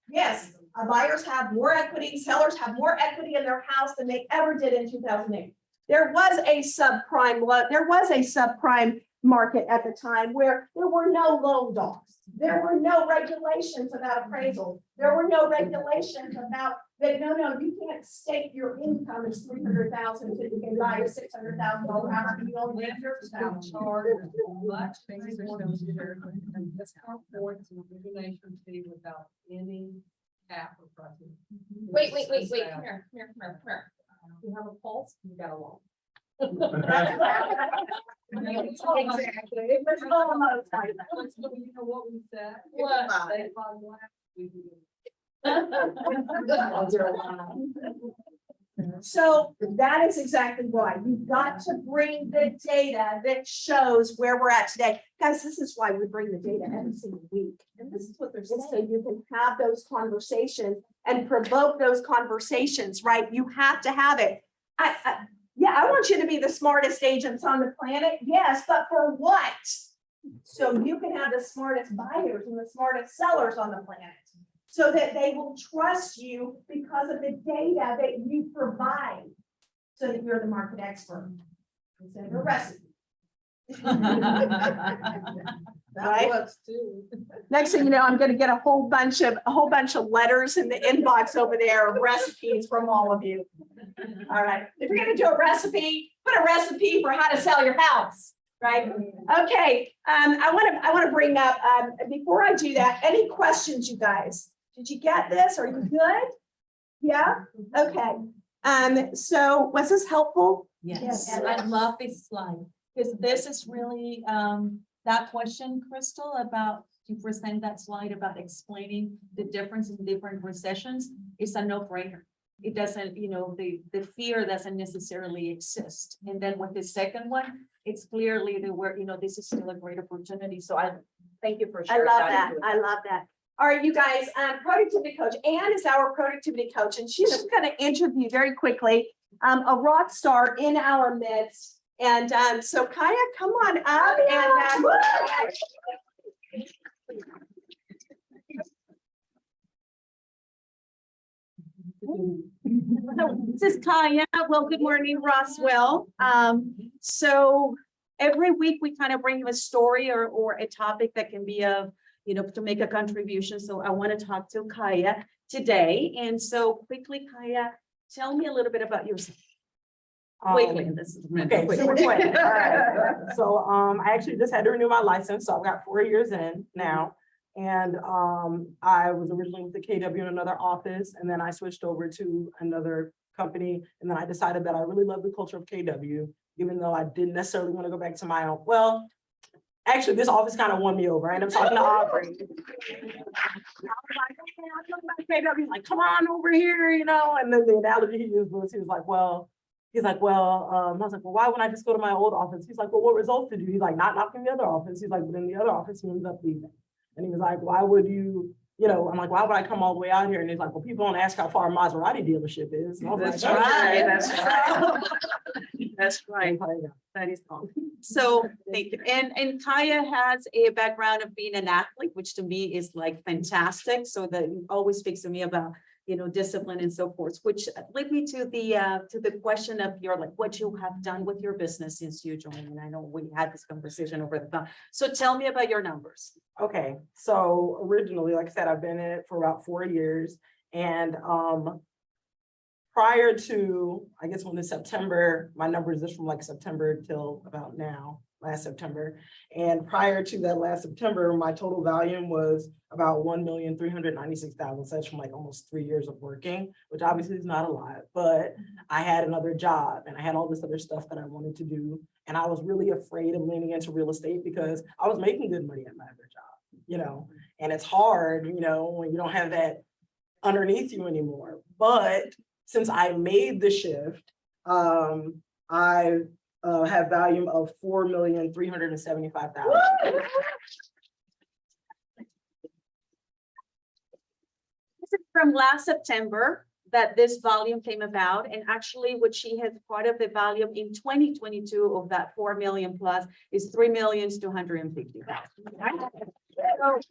Yes, buyers have more equity, sellers have more equity in their house than they ever did in 2008. There was a subprime market at the time where there were no loan dogs. There were no regulations about appraisal. There were no regulations about that. No, you can't state your income as 300,000 so you can buy a $600,000 house and you only have your spouse. Much things are considered, and discount points and origination fee without any cap or pricing. Wait, come here. You have a pulse, you got a wall. Exactly. It was almost like that. You know what we said? What? They bought one, we do. So that is exactly why you've got to bring the data that shows where we're at today. Guys, this is why we bring the data every single week. And this is what they're saying. So you can have those conversations and provoke those conversations, right? You have to have it. Yeah, I want you to be the smartest agents on the planet. Yes, but for what? So you can have the smartest buyers and the smartest sellers on the planet, so that they will trust you because of the data that you provide, so that you're the market expert instead of a recipe. Right? works too. Next thing you know, I'm gonna get a whole bunch of letters in the inbox over there of recipes from all of you. All right, if you're gonna do a recipe, put a recipe for how to sell your house, right? Okay, I wanna bring up, before I do that, any questions, you guys? Did you get this? Are you good? Yeah, okay. So was this helpful? Yes, and I love this slide, because this is really, that question, Crystal, about, to present that slide about explaining the difference in different recessions is a no-brainer. It doesn't, the fear doesn't necessarily exist. And then with the second one, it's clearly that we're, this is still a great opportunity. So I thank you for I sharing. love that. I love that. All right, you guys, productivity coach. Anne is our productivity coach, and she's just going to interview very quickly a rock star in our midst. And so Kaya, come on up This is Kaya. Well, good morning, Roswell. So every week we kind of bring you a story or a topic that can be of, to make a contribution. So I want to talk to Kaya today. And so quickly, Kaya, tell me a little bit about yourself. Quickly, this is Okay, super quick. All right. So I actually just had to renew my license, so I've got 4 years in now. And I was originally with the KW in another office, and then I switched over to another company. And then I decided that I really love the culture of KW, even though I didn't necessarily want to go back to my own. Well, actually, this office kind of won me over. I ended up talking to Aubrey. I was like, okay, I'll come back to KW. He's like, come on over here, And then the analogy he used was, he was like, well, I was like, well, why wouldn't I just go to my old office? He's like, well, what results did you? He's like, not in the other office. He's like, but in the other office, he ended up leaving. And he was like, why would you, I'm like, why would I come all the way out here? And he's like, well, people don't ask how far a Maserati dealership is. And I was That's like, right. "Okay." That's right. That's right. That is fun. So thank you. And Kaya has a background of being an athlete, which to me is like fantastic. So that always speaks to me about, discipline and so forth, which led me to the question of what you have done with your business since you joined. And I know we had this conversation over the phone. So tell me about your numbers. Okay, so originally, like I said, I've been in it for about 4 years. And prior to, I guess when it's September, my numbers is from like September till about now, last September. And prior to that last September, my total volume was about 1,396,000. So that's from like almost 3 years of working, which obviously is not a lot, but I had another job and I had all this other stuff that I wanted to do. And I was really afraid of leaning into real estate because I was making good money at my other job, and it's hard, when you don't have that underneath you anymore. But since I made the shift, I have volume of 4,375,000. This is from last September. that this volume came about. And actually what she has, part of the volume in 2022 of that 4 million plus is 3,250,000.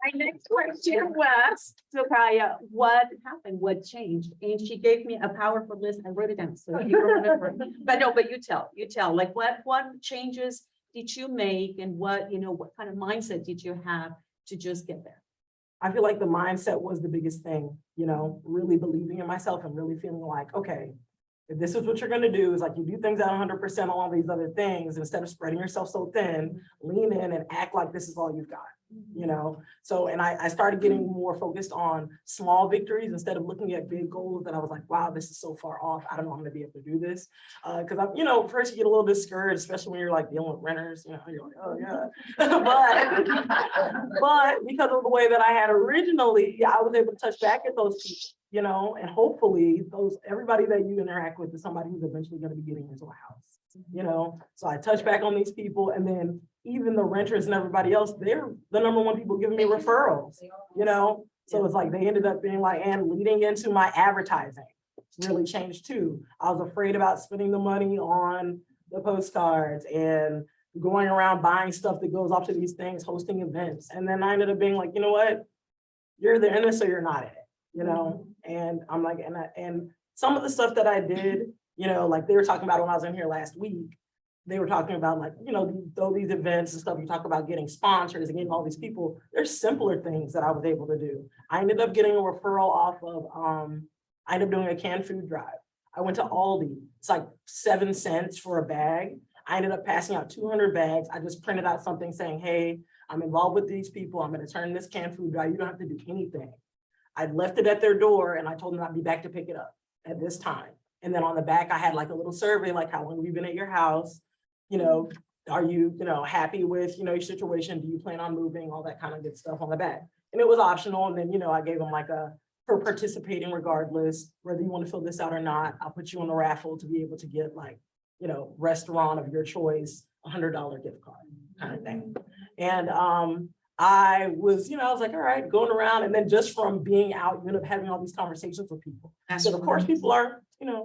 My next question was, so Kaya, what happened? What changed? And she gave me a powerful list. I wrote it down, so you remember. But no, but you tell, like what changes did you make and what, what kind of mindset did you have to just get there? I feel like the mindset was the biggest thing, really believing in myself and really feeling like, okay, if this is what you're gonna do, is like you do things at 100% on all these other things, instead of spreading yourself so thin, lean in and act like this is all you've got. So, and I started getting more focused on small victories instead of looking at big goals that I was like, wow, this is so far off. I don't know I'm gonna be able to do this. Cause I'm, first you get a little discouraged, especially when you're like dealing with renters, you're like, oh yeah. but because of the way that I had originally, I was able to touch back at those people, and hopefully everybody that you interact with is somebody who's eventually gonna be getting into a house. So I touch back on these people, and then even the renters and everybody else, they're the number one people giving me referrals, so it's like they ended up being like, and leading into my advertising really changed too. I was afraid about spending the money on the postcards and going around buying stuff that goes off to these things, hosting events. And then I ended up being like, you know what, you're either in this or you're not in it, and I'm like, and some of the stuff that I did, like they were talking about when I was in here last week, they were talking about like, though these events and stuff, you talk about getting sponsors and getting all these people, there's simpler things that I was able to do. I ended up getting a referral off of, I ended up doing a canned food drive. I went to Aldi, it's like 7 cents for a bag. I ended up passing out 200 bags. I just printed out something saying, hey, I'm involved with these people. I'm gonna turn this canned food drive. You don't have to do anything. I left it at their door and I told them I'd be back to pick it up at this time. And then on the back, I had like a little survey, like how long have you been at your house? Are you, happy with, your situation? Do you plan on moving? All that kind of good stuff on the back. And it was optional. And then, I gave them like for participating regardless, whether you want to fill this out or not, I'll put you on the raffle to be able to get like, restaurant of your choice, $100 gift card kind of thing. And I was, I was like, all right, going around. And then just from being out, you end up having all these conversations with people. So of course people are,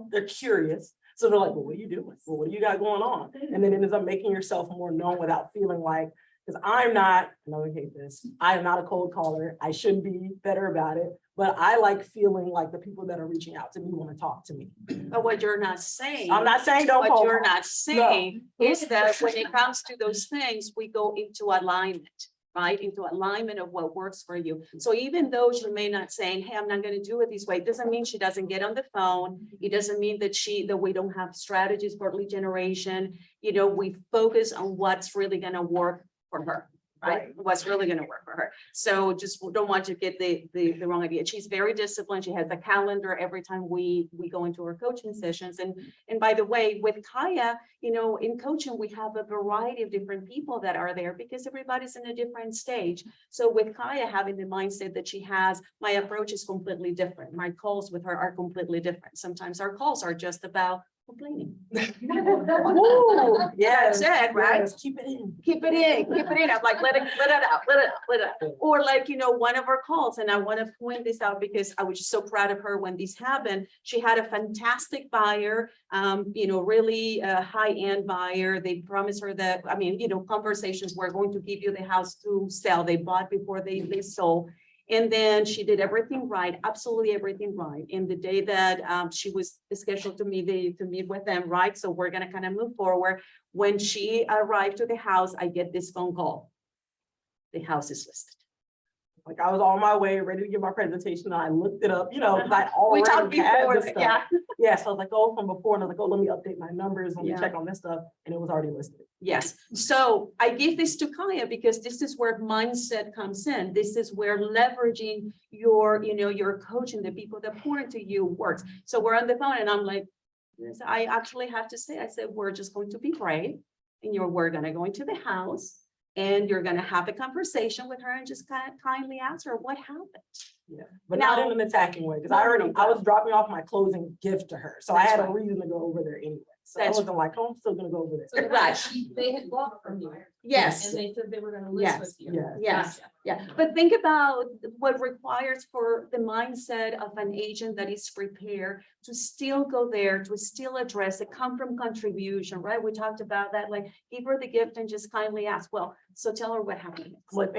they're curious. So they're like, well, what are you doing? Well, what do you got going on? And then it ends up making yourself more known without feeling like, because I'm not, I know I hate this, I am not a cold caller. I should be better about it. But I like feeling like the people that are reaching out to me want to talk to me. But what you're not saying. I'm not saying don't What call. you're not saying is that when it comes to those things, we go into alignment. Right, into alignment of what works for you. So even though you may not saying, hey, I'm not going to do it this way, it doesn't mean she doesn't get on the phone. It doesn't mean that we don't have strategies for lead generation. We focus on what's really going to work for her. Right, what's really going to work for her. So just don't want to get the wrong idea. She's very disciplined. She has a calendar every time we go into her coaching sessions. And by the way, with Kaya, in coaching, we have a variety of different people that are there because everybody's in a different stage. So with Kaya having the mindset that she has, my approach is completely different. My calls with her are completely different. Sometimes our calls are just about complaining. Ooh, yes, That's it, right? yes, keep it in. Keep it in. I'm like, let it out. Or like, one of our calls, and I want to point this out because I was just so proud of her when this happened. She had a fantastic buyer, really a high-end buyer. They promised her that, conversations, we're going to give you the house to sell. They bought before they sold. And then she did everything right, absolutely everything right. And the day that she was scheduled to meet with them, right? So we're gonna kind of move forward. When she arrived to the house, I get this phone call. The house is listed. Like I was on my way, ready to give my presentation. And I looked it up, because I We already talked had before, this stuff. Yeah, so I was like, oh, from before, and I was like, oh, let me update my numbers, let me Yeah. check on this stuff, and it was already listed. Yes, so I give this to Kaya because this is where mindset comes in. This is where leveraging your, your coach and the people that pour into you works. So we're on the phone and I'm like, yes, I actually have to say, I said, we're just going to be brave and we're gonna go into the house and you're gonna have a conversation with her and just kindly ask her what happened. Yeah, but not in an attacking way, because I was dropping off my closing gift to her, so I had a reason to go over there anyway. So I That's- wasn't like, oh, I'm still gonna go over So there. the Right. They had bought from you. Yes. And they said they were gonna list with Yes, you. yes. Yes. Gotcha. Yeah, but think about what requires for the mindset of an agent that is prepared to still go there, to still address it, come from contribution, right? We talked about that, like, give her the gift and just kindly ask, well, so tell her what happened. But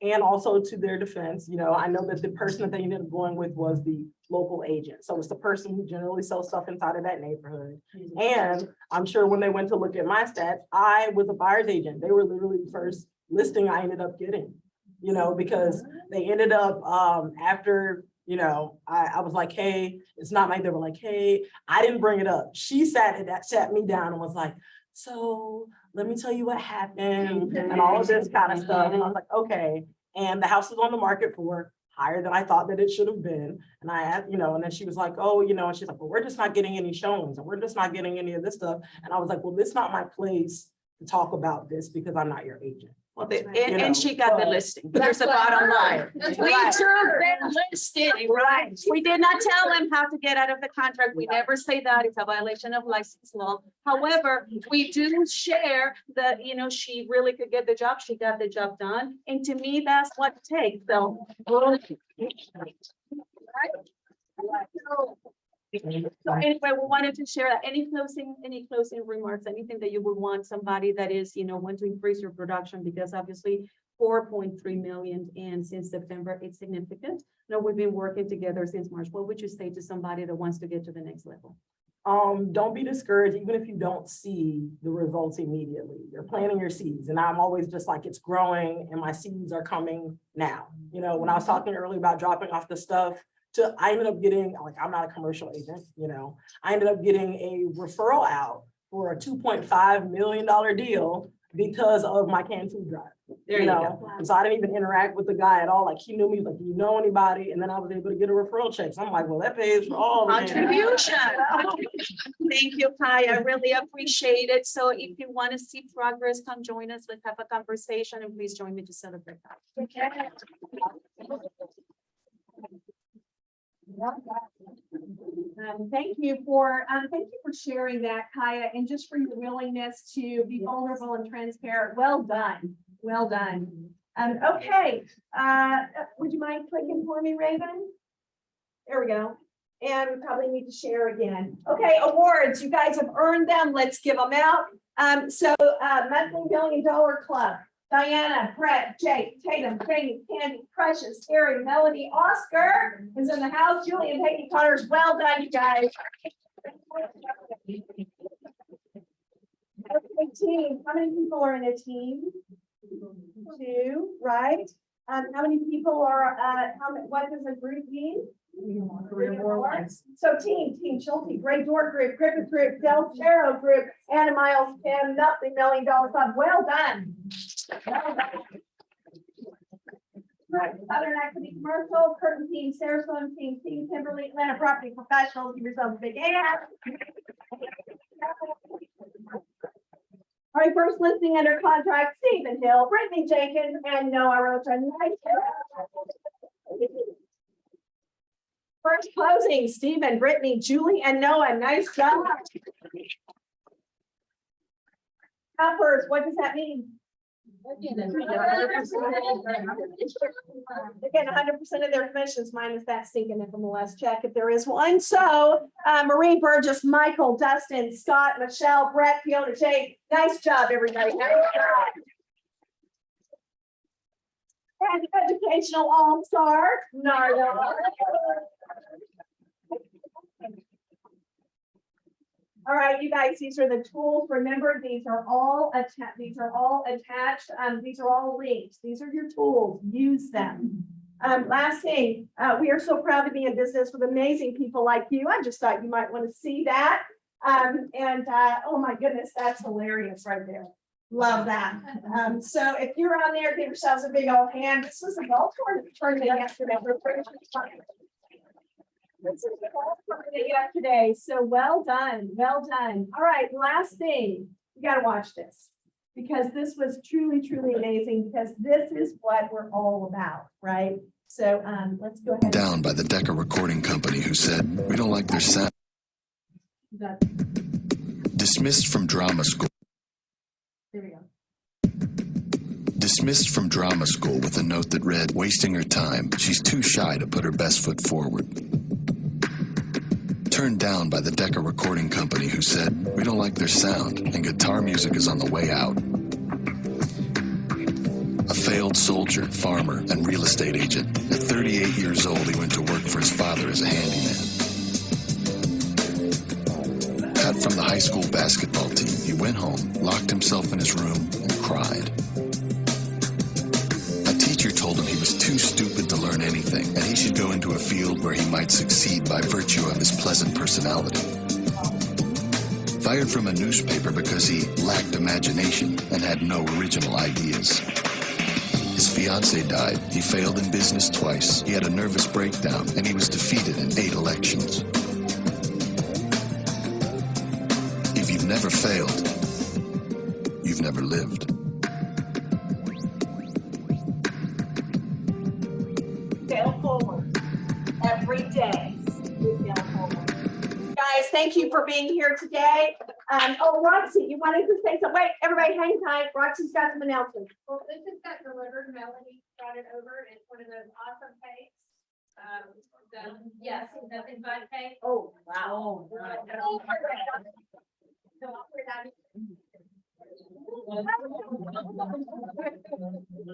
and also to their defense, I know that the person that they ended up going with was the local agent. So it's the person who generally sells stuff inside of that neighborhood. And I'm sure when they went to look at my stats, I was a buyer's agent. They were literally the first listing I ended up getting, because they ended up, after, I was like, hey, it's not like, they were like, hey, I didn't bring it up. She sat me down and was like, so let me tell you what happened and all of this kind of stuff. And I was like, okay. And the house was on the market for higher than I thought that it should have been. And I had, and then she was like, oh, and she's like, well, we're just not getting any showings and we're just not getting any of this stuff. And I was like, well, this is not my place to talk about this because I'm not your agent. Well, and she got the listing. Here's the bottom line. We took their listing, right? We did not tell them how to get out of the contract. We never say that. It's a violation of license law. However, we do share that, she really could get the job. She got the job done. And to me, that's what it takes. So. So anyway, we wanted to share that. Any closing remarks, anything that you would want somebody that is, want to increase your production, because obviously 4.3 million and since September, it's significant. We've been working together since March. What would you say to somebody that wants to get to the next level? Don't be discouraged, even if you don't see the results immediately. You're planting your seeds. And I'm always just like, it's growing and my seeds are coming now. When I was talking earlier about dropping off the stuff, I ended up getting, I'm not a commercial agent, I ended up getting a referral out for a $2.5 million deal because of my canned food drive. There you go. And so I didn't even interact with the guy at all. Like, he knew me, like, do you know anybody? And then I was able to get a referral check. So I'm like, well, that pays for all. of it. Contribution. Thank you, Kai. I really appreciate it. So if you want to see progress, come join us. Let's have a conversation and please join me to celebrate that. Thank you for sharing that, Kaya, and just for your willingness to be vulnerable and transparent. Well done. Well done. Okay, would you mind clicking for me, Raven? There we go. And we probably need to share again. Okay, awards. You guys have earned them. Let's give them out. Monthly $1 Million Club. Diana, Brett, Jake, Tatum, Jamie, Candy, Precious, Terry, Melody, Oscar is in the house. Julie and Peggy Connors. Well done, you guys. Okay, team. How many people are in a team? 2, right? How many people are, what does a group mean? 3 or more. So team Schulte, Great Door Group, Griffith Group, Del Chero Group, Anna Miles, Kim, Nothing $1 Million Club. Well done. Right, Southern Equity Commercial, Curtin Team, Sarasota Team, Team Kimberly, Atlanta Property Professionals, give yourself a big hand. All right, first listing under contract, Stephen Hill, Brittany Jenkins, and Noah Rocha. First closing, Stephen, Brittany, Julie, and Noah. Nice job. Uppers, what does that mean? Again, 100% of their commissions minus that stinking FMLS check if there is one. So Marie, Burgess, Michael, Dustin, Scott, Michelle, Brett, Fiona, Jake. Nice job, everybody. Nice job. And educational all-star, Nardo. All right, you guys, these are the tools. Remember, these are all attached. These are all linked. These are your tools. Use them. Last thing, we are so proud to be in business with amazing people like you. I just thought you might want to see that. Oh my goodness, that's hilarious right there. Love that. So if you're on there, give yourselves a big old hand. This was a golf tournament yesterday. This is the golf tournament yesterday. So well done. Well done. All right, last thing. You got to watch this because this was truly, truly amazing because this is what we're all about, right? So let's go ahead. Down by the Decca Recording Company who said, we don't like their sound. Dismissed from drama school. There we go. Dismissed from drama school with a note that read, wasting her time. She's too shy to put her best foot forward. Turned down by the Decca Recording Company, who said, we don't like their sound and guitar music is on the way out. A failed soldier, farmer, and real estate agent. At 38 years old, he went to work for his father as a handyman. Cut from the high school basketball team, he went home, locked himself in his room, and cried. A teacher told him he was too stupid to learn anything, and he should go into a field where he might succeed by virtue of his pleasant personality. Fired from a newspaper because he lacked imagination and had no original ideas. His fiancée died, he failed in business twice, he had a nervous breakdown, and he was defeated in 8 elections. If you've never failed, you've never lived. Fail forward every day. We fail forward. Guys, thank you for being here today. Oh, Roxy, you wanted to say something? Wait, everybody hang tight. Roxy's got some announcements. Well, this just got delivered. Melanie brought it over. It's one of those awesome cakes. Yes, nothing but cake. Oh, wow.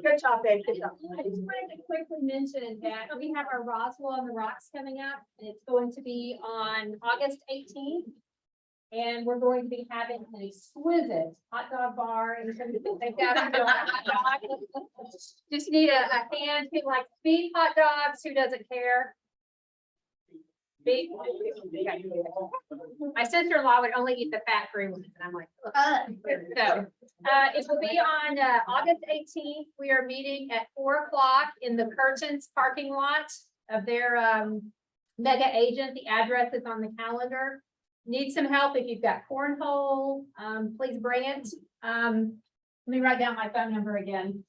Good job, babe. Good job. I just wanted to quickly mention that we have our Roswell on the Rocks coming up. And it's going to be on August 18th. And we're going to be having an exquisite hot dog bar. And just need a hand who likes beef hot dogs, who doesn't care. Beef. My sister-in-law would only eat the fat-free ones, and I'm like, ugh. So, it will be on August 18th. We are meeting at 4 o'clock in the Curtains parking lot of their mega agent. The address is on the calendar. Need some help if you've got cornhole, please bring it. Let me write down my phone number again.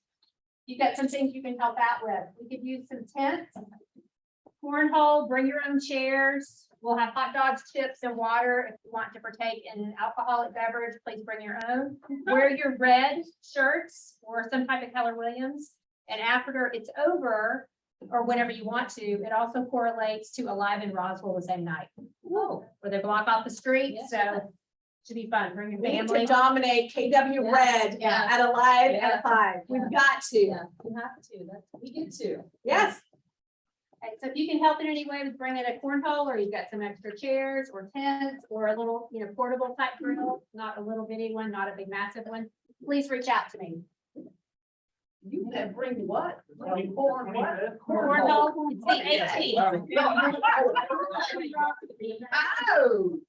You've got some things you can help out with. We could use some tents. Cornhole, bring your own chairs. We'll have hot dogs, chips, and water. If you want to partake in an alcoholic beverage, please bring your own. Wear your red shirts or some type of Keller Williams. And after it's over, or whenever you want to, it also correlates to Alive in Roswell the same night. Whoa, where they block off the street, so should be fun. Bring your We need to family. dominate KW Red Yeah. at Alive Yeah. at 5. We've got to. Yeah, you have to. We get to. Yes. Okay, so if you can help in any way with bringing a cornhole, or you've got some extra chairs or tents or a little, portable type grill, not a little bitty one, not a big massive one, please reach out to me. You can bring what? Corn what? Cornhole, it's the 18th. Oh.